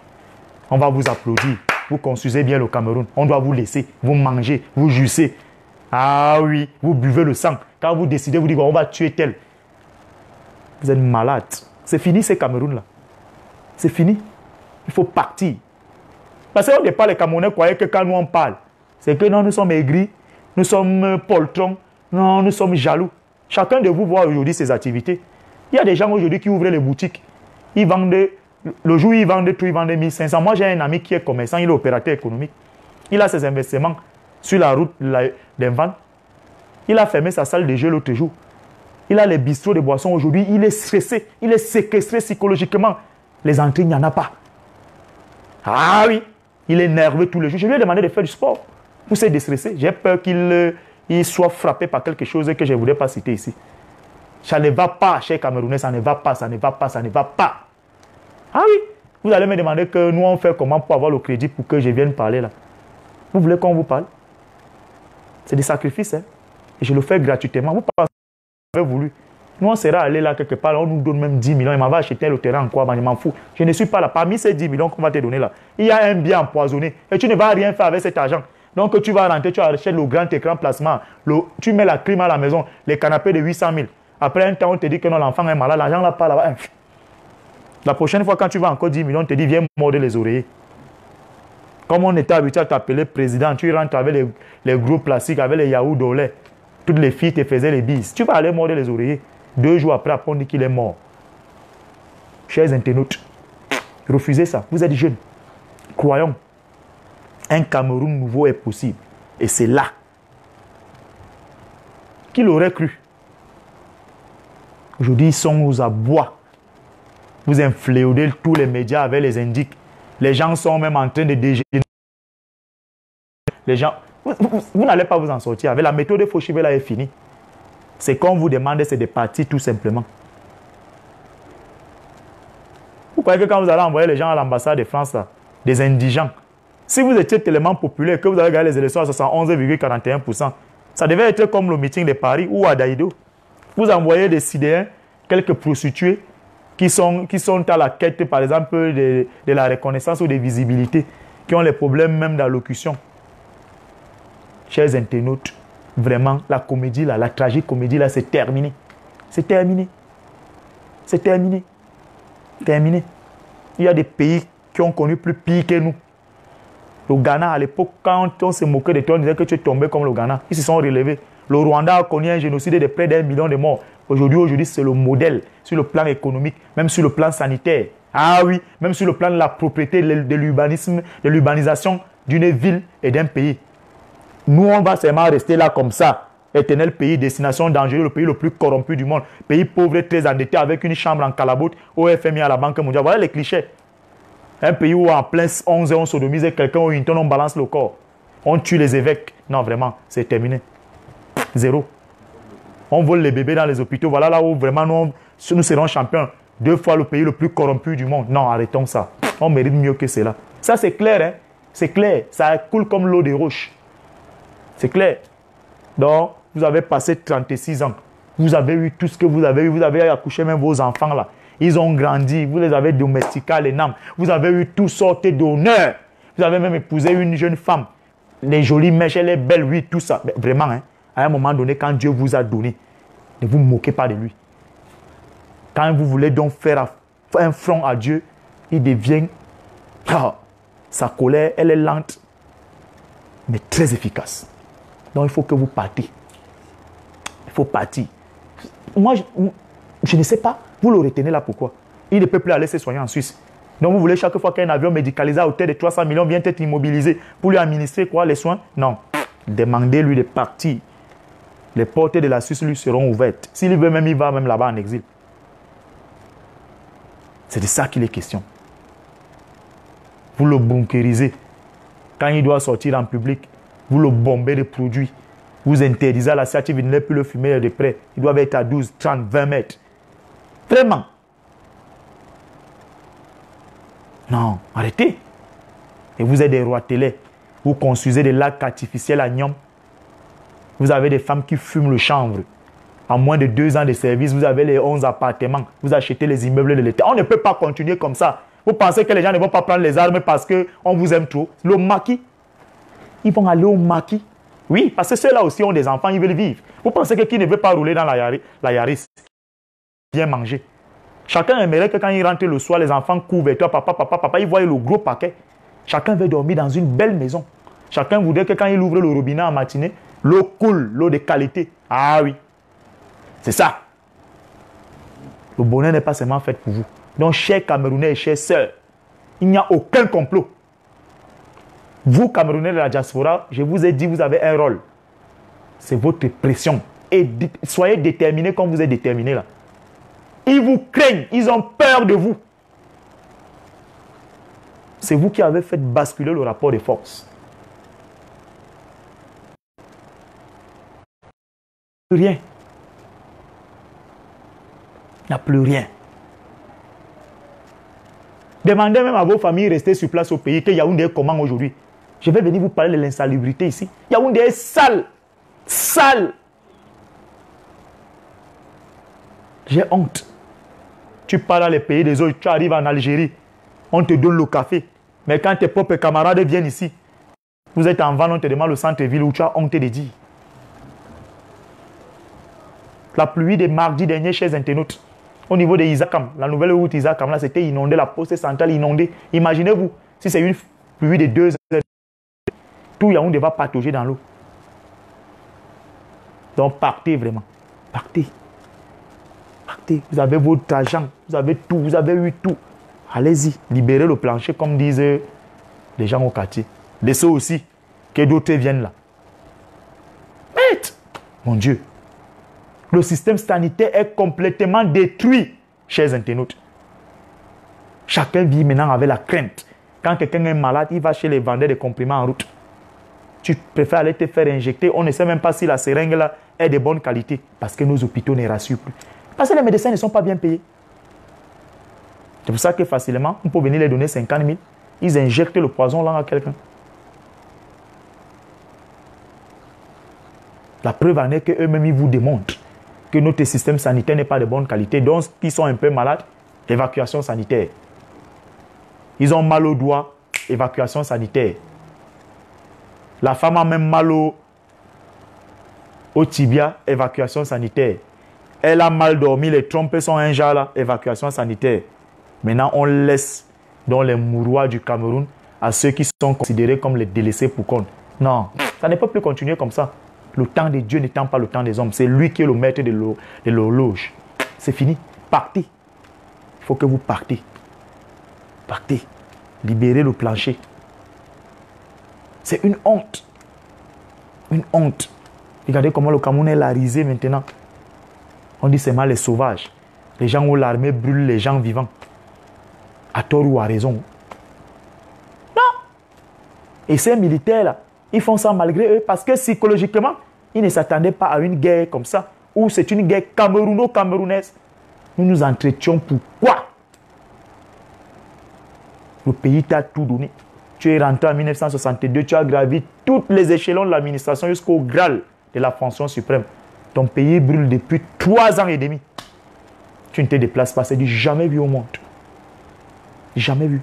Speaker 1: On va vous applaudir. Vous construisez bien le Cameroun. On doit vous laisser. Vous mangez, vous juicez. Ah oui, vous buvez le sang. Quand vous décidez, vous dites on va tuer tel. Vous êtes malade. C'est fini ces Cameroun-là. C'est fini. Il faut partir. Parce qu'au départ, les Camerounais croyaient que quand nous on parle, c'est que non, nous sommes aigris, nous sommes poltrons, non, nous sommes jaloux. Chacun de vous voit aujourd'hui ses activités. Il y a des gens aujourd'hui qui ouvrent les boutiques. Ils vendent, le jour où ils vendent tout, ils vendent 1500. Moi, j'ai un ami qui est commerçant, il est opérateur économique. Il a ses investissements. sur la route d'Invan. Il a fermé sa salle de jeu l'autre jour. Il a les bistrots de boissons aujourd'hui. Il est stressé. Il est séquestré psychologiquement. Les entrées, il n'y en a pas. Ah oui, il est nerveux tous les jours. Je lui ai demandé de faire du sport pour se déstresser. J'ai peur qu'il soit frappé par quelque chose que je ne voudrais pas citer ici. Ça ne va pas, cher Camerounais, ça ne va pas, ça ne va pas, ça ne va pas. Ah oui, vous allez me demander que nous on fait comment pour avoir le crédit pour que je vienne parler là. Vous voulez qu'on vous parle? C'est des sacrifices, hein? Et je le fais gratuitement. Vous pensez que vous avez voulu? Nous, on sera allé là quelque part, là, on nous donne même 10 millions. Il m'avait acheté le terrain en quoi? Je m'en fous. Je ne suis pas là. Parmi ces 10 millions qu'on va te donner là, il y a un bien empoisonné. Et tu ne vas rien faire avec cet argent. Donc, tu vas rentrer, tu achètes le grand écran placement. Tu mets la clim à la maison, les canapés de 800 000. Après un temps, on te dit que non, l'enfant est malade. L'argent là, pas là-bas. La prochaine fois, quand tu vas encore 10 millions, on te dit, viens mordre les oreillers. Comme on était habitué à t'appeler président, tu rentres avec les gros plastiques, avec les yaourts au lait. Toutes les filles te faisaient les bises. Tu vas aller mordre les oreillers. 2 jours après, on dit qu'il est mort. Chers internautes, refusez ça. Vous êtes jeunes. Croyons. Un Cameroun nouveau est possible. Et c'est là. Qui l'aurait cru? Aujourd'hui, ils sont aux abois. Vous infléodez tous les médias avec les indices. Les gens sont même en train de dégénérer. Les gens... Vous n'allez pas vous en sortir. Avec la méthode de Fauchivela est finie. C'est qu'on vous demande, c'est de partir tout simplement. Vous croyez que quand vous allez envoyer les gens à l'ambassade de France, là, des indigents, si vous étiez tellement populaire que vous avez gagné les élections à 71,41%, ça devait être comme le meeting de Paris ou à Daïdo. Vous envoyez des Sidéens, quelques prostituées qui sont à la quête, par exemple, de la reconnaissance ou de visibilité, qui ont les problèmes même d'allocution. Chers internautes, vraiment, la comédie, là, la tragique comédie, là, c'est terminé. C'est terminé. C'est terminé. Terminé. Il y a des pays qui ont connu plus pire que nous. Le Ghana, à l'époque, quand on se moquait de toi, on disait que tu es tombé comme le Ghana. Ils se sont relevés. Le Rwanda a connu un génocide de près d'1 million de morts. Aujourd'hui, c'est le modèle sur le plan économique, même sur le plan sanitaire. Ah oui, même sur le plan de la propriété, de l'urbanisme, de l'urbanisation d'une ville et d'un pays. Nous, on va seulement rester là comme ça. Éternel pays, destination dangereuse, le pays le plus corrompu du monde. Pays pauvre et très endetté avec une chambre en calabote au FMI à la Banque mondiale. Voilà les clichés. Un pays où en plein 11 on sodomise quelqu'un, où on balance le corps. On tue les évêques. Non, vraiment, c'est terminé. Zéro. On vole les bébés dans les hôpitaux. Voilà là où vraiment nous serons champions. 2 fois le pays le plus corrompu du monde. Non, arrêtons ça. On mérite mieux que cela. Ça, c'est clair, hein? C'est clair. Ça coule comme l'eau des roches. C'est clair. Donc, vous avez passé 36 ans. Vous avez eu tout ce que vous avez eu. Vous avez accouché même vos enfants là. Ils ont grandi. Vous les avez domestiqués à l'ENAM. Vous avez eu toutes sortes d'honneurs. Vous avez même épousé une jeune femme. Les jolies mèches, elle est belle, oui, tout ça. Mais vraiment, hein, à un moment donné, quand Dieu vous a donné, ne vous moquez pas de lui. Quand vous voulez donc faire un front à Dieu, il devient... sa colère, elle est lente, mais très efficace. Donc, il faut que vous partiez. Il faut partir. Moi, je ne sais pas. Vous le retenez là, pourquoi? Il ne peut plus aller se soigner en Suisse. Donc, vous voulez chaque fois qu'un avion médicalisé à hauteur de 300 millions vient être immobilisé pour lui administrer quoi, les soins? Non. Demandez-lui de partir. Les portes de la Suisse lui seront ouvertes. S'il veut même, il va même là-bas en exil. C'est de ça qu'il est question. Vous le bunkérisez. Quand il doit sortir en public, vous le bombez de produits. Vous interdisez à la SAT, il ne peut plus le fumer de près. Il doit être à 12, 30, 20 mètres. Vraiment. Non, arrêtez. Et vous êtes des rois télé. Vous construisez des lacs artificiels à Nyom. Vous avez des femmes qui fument le chanvre. En moins de 2 ans de service, vous avez les 11 appartements. Vous achetez les immeubles de l'État. On ne peut pas continuer comme ça. Vous pensez que les gens ne vont pas prendre les armes parce qu'on vous aime trop? Le maquis. Ils vont aller au maquis. Oui, parce que ceux-là aussi ont des enfants, ils veulent vivre. Vous pensez que qui ne veut pas rouler dans la Yaris? Bien manger. Chacun aimerait que quand il rentre le soir, les enfants couvrent. Et toi, papa, ils voient le gros paquet. Chacun veut dormir dans une belle maison. Chacun voudrait que quand il ouvre le robinet en matinée, l'eau coule, l'eau de qualité. Ah oui. C'est ça. Le bonheur n'est pas seulement fait pour vous. Donc, chers Camerounais et chers sœurs, il n'y a aucun complot. Vous, Camerounais de la diaspora, je vous ai dit, vous avez un rôle. C'est votre pression. Et soyez déterminés comme vous êtes déterminés là. Ils vous craignent, ils ont peur de vous. C'est vous qui avez fait basculer le rapport de force. Rien. Il n'y a plus rien. Demandez même à vos familles de rester sur place au pays que Yaoundé est comment aujourd'hui. Je vais venir vous parler de l'insalubrité ici. Yaoundé est sale. Sale. J'ai honte. Tu pars dans les pays des autres, tu arrives en Algérie, on te donne le café. Mais quand tes propres camarades viennent ici, vous êtes en van, on te demande le centre-ville où tu as honte de dire. La pluie de mardi dernier chez Internautes, au niveau de Isakam, la nouvelle route Isakam, là c'était inondé, la poste centrale inondée. Imaginez-vous, si c'est une pluie de 2 heures, tout Yaoundé va patauger dans l'eau. Donc partez vraiment, partez. Partez, vous avez votre argent, vous avez tout, vous avez eu tout. Allez-y, libérez le plancher comme disent les gens au quartier. Laissez aussi que d'autres viennent là. Mais, mon Dieu, le système sanitaire est complètement détruit, chers internautes. Chacun vit maintenant avec la crainte. Quand quelqu'un est malade, il va chez les vendeurs de comprimés en route. Tu préfères aller te faire injecter. On ne sait même pas si la seringue là est de bonne qualité parce que nos hôpitaux ne rassurent plus. Parce que les médecins ne sont pas bien payés. C'est pour ça que facilement, on peut venir les donner 50 000. Ils injectent le poison là à quelqu'un. La preuve en est qu'eux-mêmes, ils vous démontrent que notre système sanitaire n'est pas de bonne qualité. Donc, ils sont un peu malades, évacuation sanitaire. Ils ont mal au doigt, évacuation sanitaire. La femme a même mal au tibia, évacuation sanitaire. Elle a mal dormi, les trompes sont un jar là, évacuation sanitaire. Maintenant, on laisse dans les mouroirs du Cameroun à ceux qui sont considérés comme les délaissés pour compte. Non, ça ne peut plus continuer comme ça. Le temps de Dieu n'étant pas le temps des hommes. C'est lui qui est le maître de l'horloge. C'est fini. Partez. Il faut que vous partez. Partez. Libérez le plancher. C'est une honte. Une honte. Regardez comment le Cameroun est larisé maintenant. On dit c'est mal les sauvages. Les gens où l'armée brûle les gens vivants. À tort ou à raison. Non. Et ces militaires-là, ils font ça malgré eux parce que psychologiquement, ils ne s'attendaient pas à une guerre comme ça, où c'est une guerre camerouno-camerounaise. Nous nous entretions pourquoi? Le pays t'a tout donné. Tu es rentré en 1962, tu as gravi tous les échelons de l'administration jusqu'au Graal de la fonction suprême. Ton pays brûle depuis 3 ans et demi. Tu ne te déplaces pas, c'est du jamais vu au monde. Jamais vu.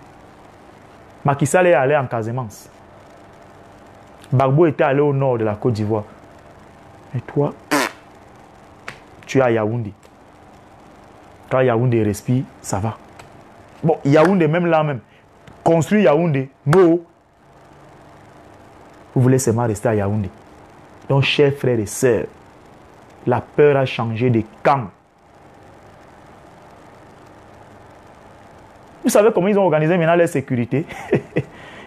Speaker 1: Macky Sall est allé en Casamance. Gbagbo était allé au nord de la Côte d'Ivoire. Et toi, tu es à Yaoundé. Quand Yaoundé respire, ça va. Bon, Yaoundé, même là même. Construire Yaoundé, non. Vous voulez seulement rester à Yaoundé. Donc, chers frères et sœurs, la peur a changé de camp. Vous savez comment ils ont organisé maintenant leur sécurité?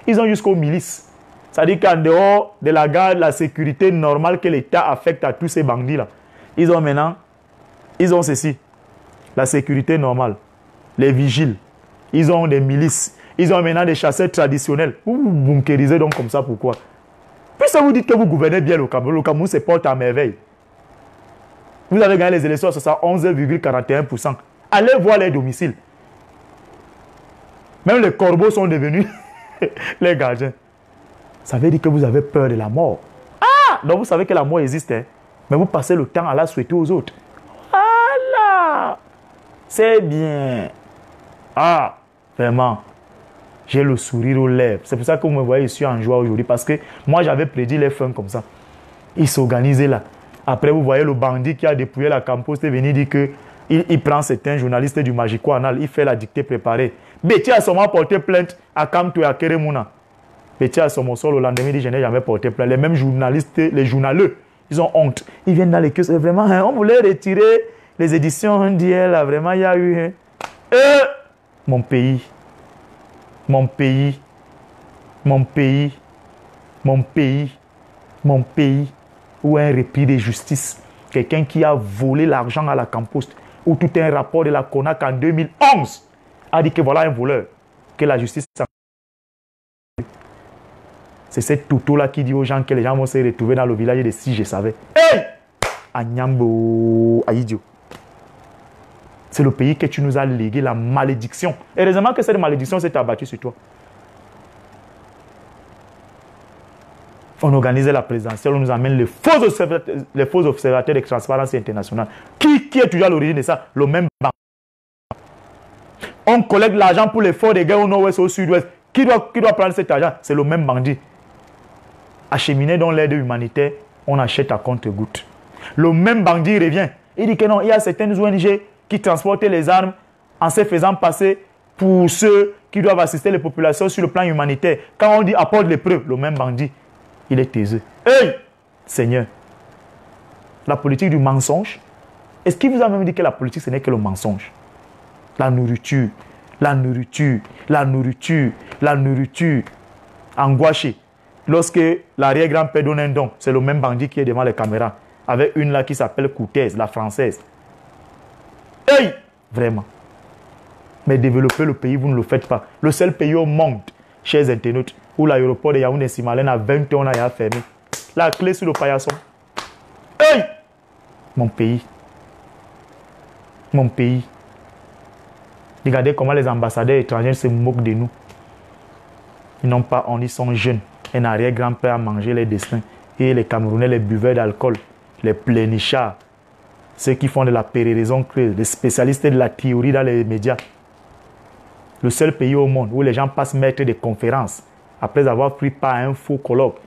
Speaker 1: Ils ont jusqu'aux milices. C'est-à-dire qu'en dehors de la garde, la sécurité normale que l'État affecte à tous ces bandits-là, ils ont maintenant, ils ont ceci, la sécurité normale, les vigiles, ils ont des milices, ils ont maintenant des chasseurs traditionnels. Vous vous bunkérisez donc comme ça, pourquoi? Puisque vous dites que vous gouvernez bien le Cameroun se porte à merveille. Vous avez gagné les élections à 11,41%. Allez voir les domiciles. Même les corbeaux sont devenus les gardiens. Ça veut dire que vous avez peur de la mort. Ah! Donc vous savez que la mort existe. Hein? Mais vous passez le temps à la souhaiter aux autres. Voilà! C'est bien. Ah! Vraiment. J'ai le sourire aux lèvres. C'est pour ça que vous me voyez ici en joie aujourd'hui. Parce que moi, j'avais prédit les fins comme ça. Ils s'organisaient là. Après, vous voyez le bandit qui a dépouillé la Camposte et venu dire que il prend certains journalistes du Magico Anal. Il fait la dictée préparée. Béti a sûrement porté plainte à Kamto et à Keremouna. Béti a sûrement le lendemain, il dit je n'ai jamais porté plainte. Les mêmes journalistes, les journaleux, ils ont honte. Ils viennent dans les kiosques. Vraiment, hein, on voulait retirer les éditions. On dit là, vraiment, il y a eu. Hein. Mon pays. Mon pays. Mon pays. mon pays, où un répit de justice, quelqu'un qui a volé l'argent à la Campost, ou tout un rapport de la CONAC en 2011 a dit que voilà un voleur, que la justice... C'est cette toutou-là qui dit aux gens que les gens vont se retrouver dans le village de Si je savais. Hey! Agnambo, Aïdio. C'est le pays que tu nous as légué la malédiction. Heureusement que cette malédiction s'est abattue sur toi. On organisait la présidentielle, on nous amène les faux observateurs de Transparency International. Qui est toujours à l'origine de ça? Le même banc. On collecte l'argent pour l'effort des guerres au nord-ouest et au sud-ouest. Qui doit prendre cet argent? C'est le même bandit. Acheminer dans l'aide humanitaire, on achète à compte-gouttes. Le même bandit revient. Il dit que non, il y a certaines ONG qui transportent les armes en se faisant passer pour ceux qui doivent assister les populations sur le plan humanitaire. Quand on dit apporte les preuves, le même bandit, il est taiseux. Hey! Seigneur, la politique du mensonge, est-ce qu'il vous a même dit que la politique, ce n'est que le mensonge? La nourriture, la nourriture, la nourriture, la nourriture. Angoissé. Lorsque l'arrière-grand-père donne un don, c'est le même bandit qui est devant les caméras, avec une là qui s'appelle Coutaise, la française. Hey! Vraiment. Mais développer le pays, vous ne le faites pas. Le seul pays au monde, chers internautes, où l'aéroport de Yaoundé-Simalène à 20 ans a fermé. La clé sur le paillasson. Hey! Mon pays. Mon pays. Regardez comment les ambassadeurs étrangers se moquent de nous. Ils n'ont pas honte, ils sont jeunes. Un arrière-grand-père a mangé les destins. Et les Camerounais, les buveurs d'alcool, les plénichards, ceux qui font de la péréraison creuse, les spécialistes de la théorie dans les médias. Le seul pays au monde où les gens passent maître des conférences après avoir pris part à un faux colloque.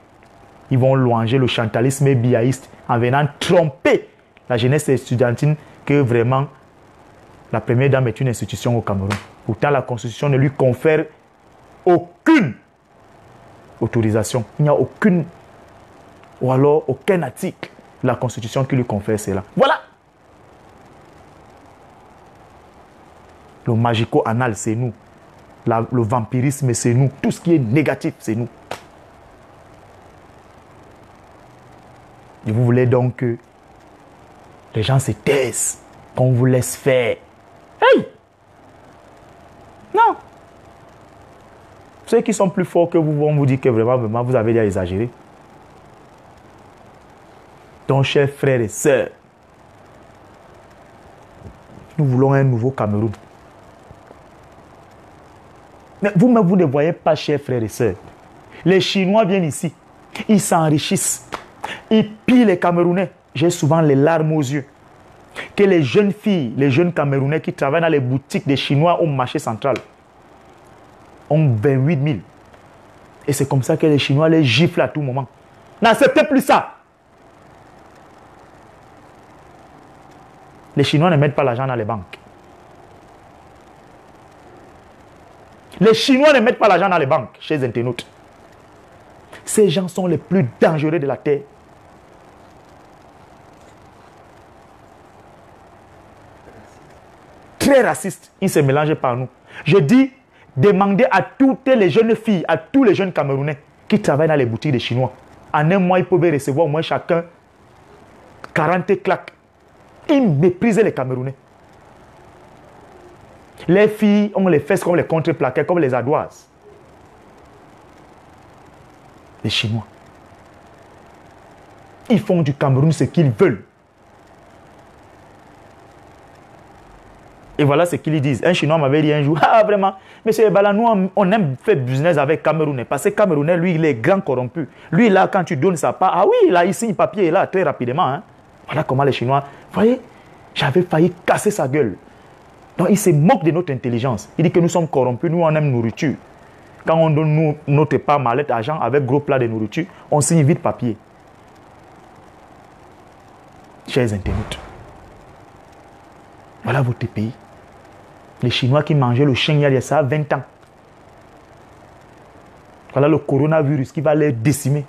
Speaker 1: Ils vont louanger le chantalisme biaïste en venant tromper la jeunesse estudiantine que vraiment la première dame est une institution au Cameroun. Pourtant, la Constitution ne lui confère aucune autorisation. Il n'y a aucune, ou alors aucun article de la Constitution qui lui confère cela. Voilà. Le magico-anal, c'est nous. Le vampirisme, c'est nous. Tout ce qui est négatif, c'est nous. Et vous voulez donc que les gens se taisent, qu'on vous laisse faire. Hey! Non. Ceux qui sont plus forts que vous vont vous dire que vraiment, vous avez déjà exagéré. Donc, chers frères et sœurs, nous voulons un nouveau Cameroun. Mais vous-même, vous ne voyez pas, chers frères et sœurs. Les Chinois viennent ici. Ils s'enrichissent. Ils pillent les Camerounais. J'ai souvent les larmes aux yeux. Que les jeunes filles, les jeunes Camerounais qui travaillent dans les boutiques des Chinois au marché central ont 28 000. Et c'est comme ça que les Chinois les giflent à tout moment. N'acceptez plus ça. Les Chinois ne mettent pas l'argent dans les banques. Les Chinois ne mettent pas l'argent dans les banques, chez les internautes. Ces gens sont les plus dangereux de la terre. Très racistes. Ils se mélangent par nous. Je dis, demandez à toutes les jeunes filles, à tous les jeunes Camerounais qui travaillent dans les boutiques des Chinois. En un mois, ils peuvent recevoir au moins chacun 40 claques. Ils méprisent les Camerounais. Les filles ont les fesses comme les contreplaqués, comme les ardoises. Les Chinois. Ils font du Cameroun ce qu'ils veulent. Et voilà ce qu'ils disent. Un Chinois m'avait dit un jour, ah vraiment, monsieur Ebala, nous on aime faire business avec Camerounais. Parce que Camerounais, lui, il est grand corrompu. Lui, là, quand tu donnes sa part, ah oui, là, ici, le papier est là, très rapidement. Hein. Voilà comment les Chinois, vous voyez, j'avais failli casser sa gueule. Donc, il se moque de notre intelligence. Il dit que nous sommes corrompus, nous, on aime nourriture. Quand on donne nous, notre part mallette d'argent avec gros plat de nourriture, on signe vite papier. Chers internautes, voilà votre pays. Les Chinois qui mangeaient le chien il y a ça 20 ans. Voilà le coronavirus qui va les décimer.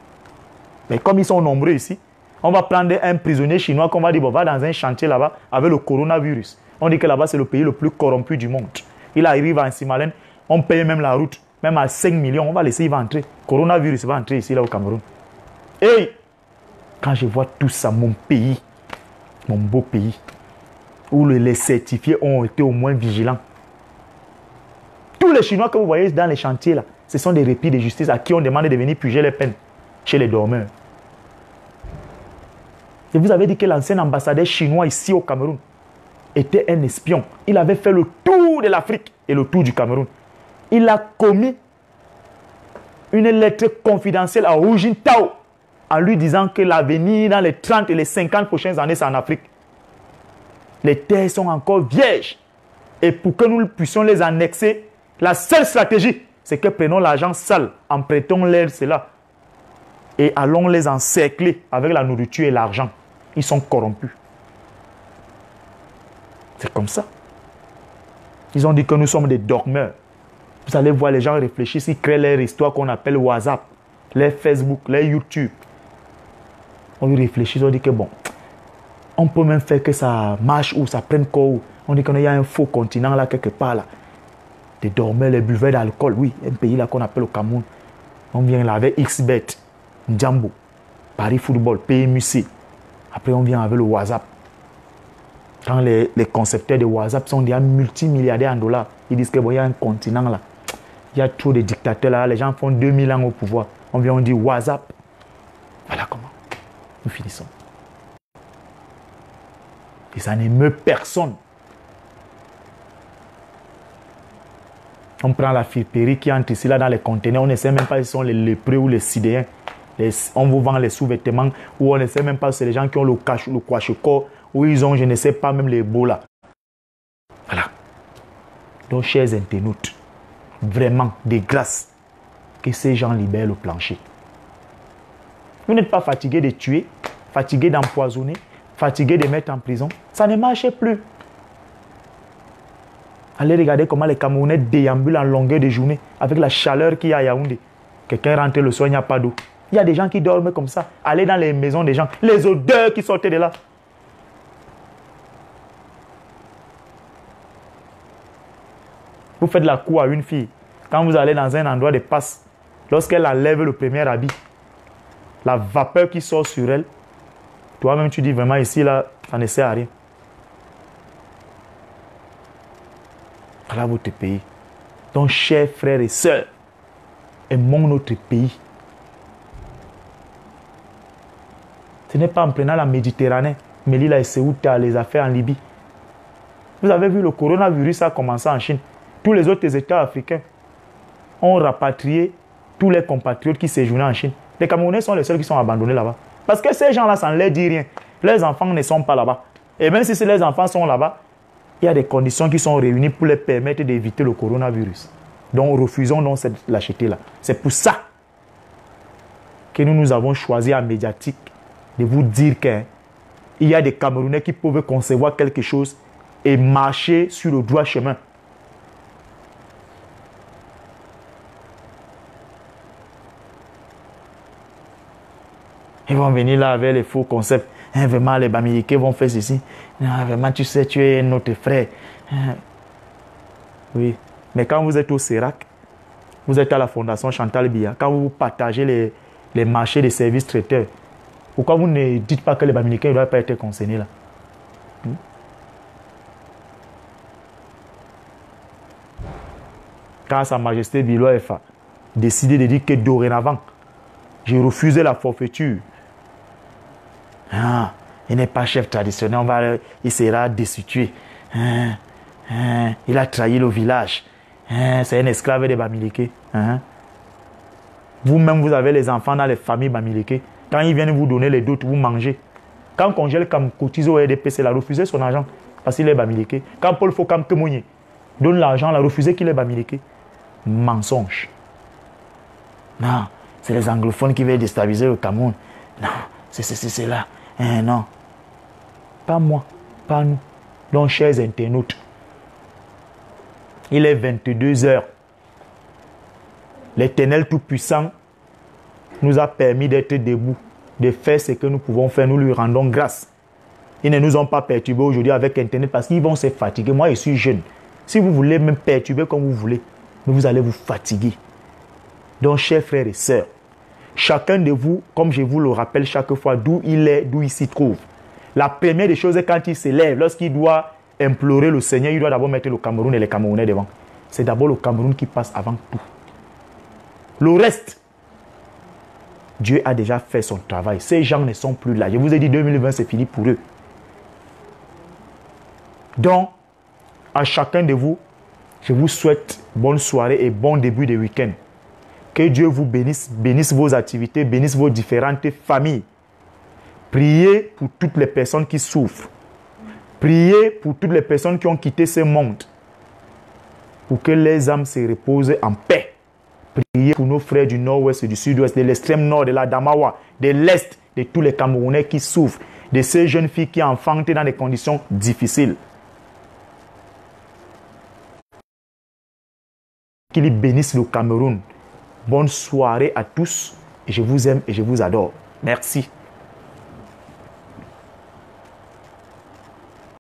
Speaker 1: Mais comme ils sont nombreux ici, on va prendre un prisonnier chinois qu'on va dire, bon, va dans un chantier là-bas avec le coronavirus. On dit que là-bas, c'est le pays le plus corrompu du monde. Il arrive en Simalène, on paye même la route. même à 5 millions, on va laisser, il va entrer. Coronavirus va entrer ici, là, au Cameroun. Et quand je vois tout ça, mon pays, mon beau pays, où les certifiés ont été au moins vigilants. Tous les Chinois que vous voyez dans les chantiers, là, ce sont des répits de justice à qui on demande de venir puger les peines chez les dormeurs. Et vous avez dit que l'ancien ambassadeur chinois ici au Cameroun était un espion. Il avait fait le tour de l'Afrique et le tour du Cameroun. Il a commis une lettre confidentielle à Hu Jintao en lui disant que l'avenir dans les 30 et les 50 prochaines années, c'est en Afrique. Les terres sont encore vierges. Et pour que nous puissions les annexer, la seule stratégie, c'est que prenons l'argent sale, empruntons-leur cela et allons les encercler avec la nourriture et l'argent. Ils sont corrompus. C'est comme ça. Ils ont dit que nous sommes des dormeurs. Vous allez voir les gens réfléchir, ils créent leur histoire qu'on appelle WhatsApp, les Facebook, les YouTube. On réfléchit, on dit que bon, on peut même faire que ça marche ou ça prenne corps. On dit qu'il y a un faux continent là quelque part là. Des dormeurs, les buveurs d'alcool, oui, un pays là qu'on appelle le Cameroun. On vient là avec XBet, Njambo, Paris Football, PMUC. Après on vient avec le WhatsApp. Quand les concepteurs de WhatsApp sont déjà multimilliardaires en dollars, ils disent que bon, il y a un continent là. Il y a trop de dictateurs là, les gens font 2000 ans au pouvoir. On vient, on dit WhatsApp. Voilà comment nous finissons. Et ça n'émeut personne. On prend la filperie qui entre ici là dans les conteneurs, on ne sait même pas si ce sont les lépreux ou les sidéens. On vous vend les sous-vêtements, ou on ne sait même pas si c'est les gens qui ont le kwashiorkor, ou ils ont, je ne sais pas, même les Ebola. Voilà. Donc, chers internautes, vraiment, de grâce, que ces gens libèrent le plancher. Vous n'êtes pas fatigué de tuer, fatigué d'empoisonner, fatigué de mettre en prison. Ça ne marche plus. Allez regarder comment les Camerounais déambulent en longueur de journée avec la chaleur qu'il y a à Yaoundé. Quelqu'un rentre le soir, il n'y a pas d'eau. Il y a des gens qui dorment comme ça. Allez dans les maisons des gens. Les odeurs qui sortent de là. Vous faites la cour à une fille. Quand vous allez dans un endroit de passe, lorsqu'elle enlève le premier habit, la vapeur qui sort sur elle, toi-même tu dis vraiment ici, là, ça ne sert à rien. Voilà votre pays. Donc, chers frères et sœurs, aimons notre pays. Ce n'est pas en prenant la Méditerranée, Melilla et Ceuta, les affaires en Libye. Vous avez vu, le coronavirus a commencé en Chine. Tous les autres États africains ont rapatrié tous les compatriotes qui séjournaient en Chine. Les Camerounais sont les seuls qui sont abandonnés là-bas. Parce que ces gens-là, ça ne leur dit rien. Leurs enfants ne sont pas là-bas. Et même si les enfants sont là-bas, il y a des conditions qui sont réunies pour les permettre d'éviter le coronavirus. Donc, refusons donc cette lâcheté-là. C'est pour ça que nous avons choisi à Médiatique de vous dire qu'il y a des Camerounais qui peuvent concevoir quelque chose et marcher sur le droit chemin. Ils vont venir là avec les faux concepts. Hein, vraiment, les Bamileke vont faire ceci. Ah, vraiment, tu sais, tu es notre frère. Hein. Oui. Mais quand vous êtes au CERAC, vous êtes à la Fondation Chantal Biya, quand vous partagez les marchés des services traiteurs, pourquoi vous ne dites pas que les Bamileke ne doivent pas être concernés là? Quand Sa Majesté Biloa F a décidé de dire que dorénavant, j'ai refusé la forfaiture. Ah, il n'est pas chef traditionnel, il sera destitué. Il a trahi le village. C'est un esclave des Bamileke. Vous-même, vous avez les enfants dans les familles Bamileke. Quand ils viennent vous donner les dots, vous mangez. Quand Congel comme cotise au RDPC, il a refusé son argent parce qu'il est Bamileke. Quand Paul Fokam Kemouni donne l'argent, il a refusé qu'il est Bamileke. Mensonge. Non, c'est les anglophones qui veulent déstabiliser le Cameroun. Non, c'est là. Non. Pas moi, pas nous. Donc, chers internautes, il est 22 heures. L'Éternel Tout-Puissant nous a permis d'être debout, de faire ce que nous pouvons faire. Nous lui rendons grâce. Ils ne nous ont pas perturbés aujourd'hui avec Internet parce qu'ils vont se fatiguer. Moi, je suis jeune. Si vous voulez me perturber comme vous voulez, mais vous allez vous fatiguer. Donc, chers frères et sœurs, chacun de vous, comme je vous le rappelle chaque fois, d'où il est, d'où il s'y trouve. La première des choses est quand il s'élève, lorsqu'il doit implorer le Seigneur, il doit d'abord mettre le Cameroun et les Camerounais devant. C'est d'abord le Cameroun qui passe avant tout. Le reste, Dieu a déjà fait son travail. Ces gens ne sont plus là. Je vous ai dit, 2020, c'est fini pour eux. Donc, à chacun de vous, je vous souhaite bonne soirée et bon début de week-end. Que Dieu vous bénisse, bénisse vos activités, bénisse vos différentes familles. Priez pour toutes les personnes qui souffrent. Priez pour toutes les personnes qui ont quitté ce monde. Pour que les âmes se reposent en paix. Priez pour nos frères du nord-ouest et du sud-ouest, de l'extrême nord, de la Damawa, de l'est, de tous les Camerounais qui souffrent, de ces jeunes filles qui enfantent dans des conditions difficiles. Qu'il bénisse le Cameroun. Bonne soirée à tous. Je vous aime et je vous adore. Merci.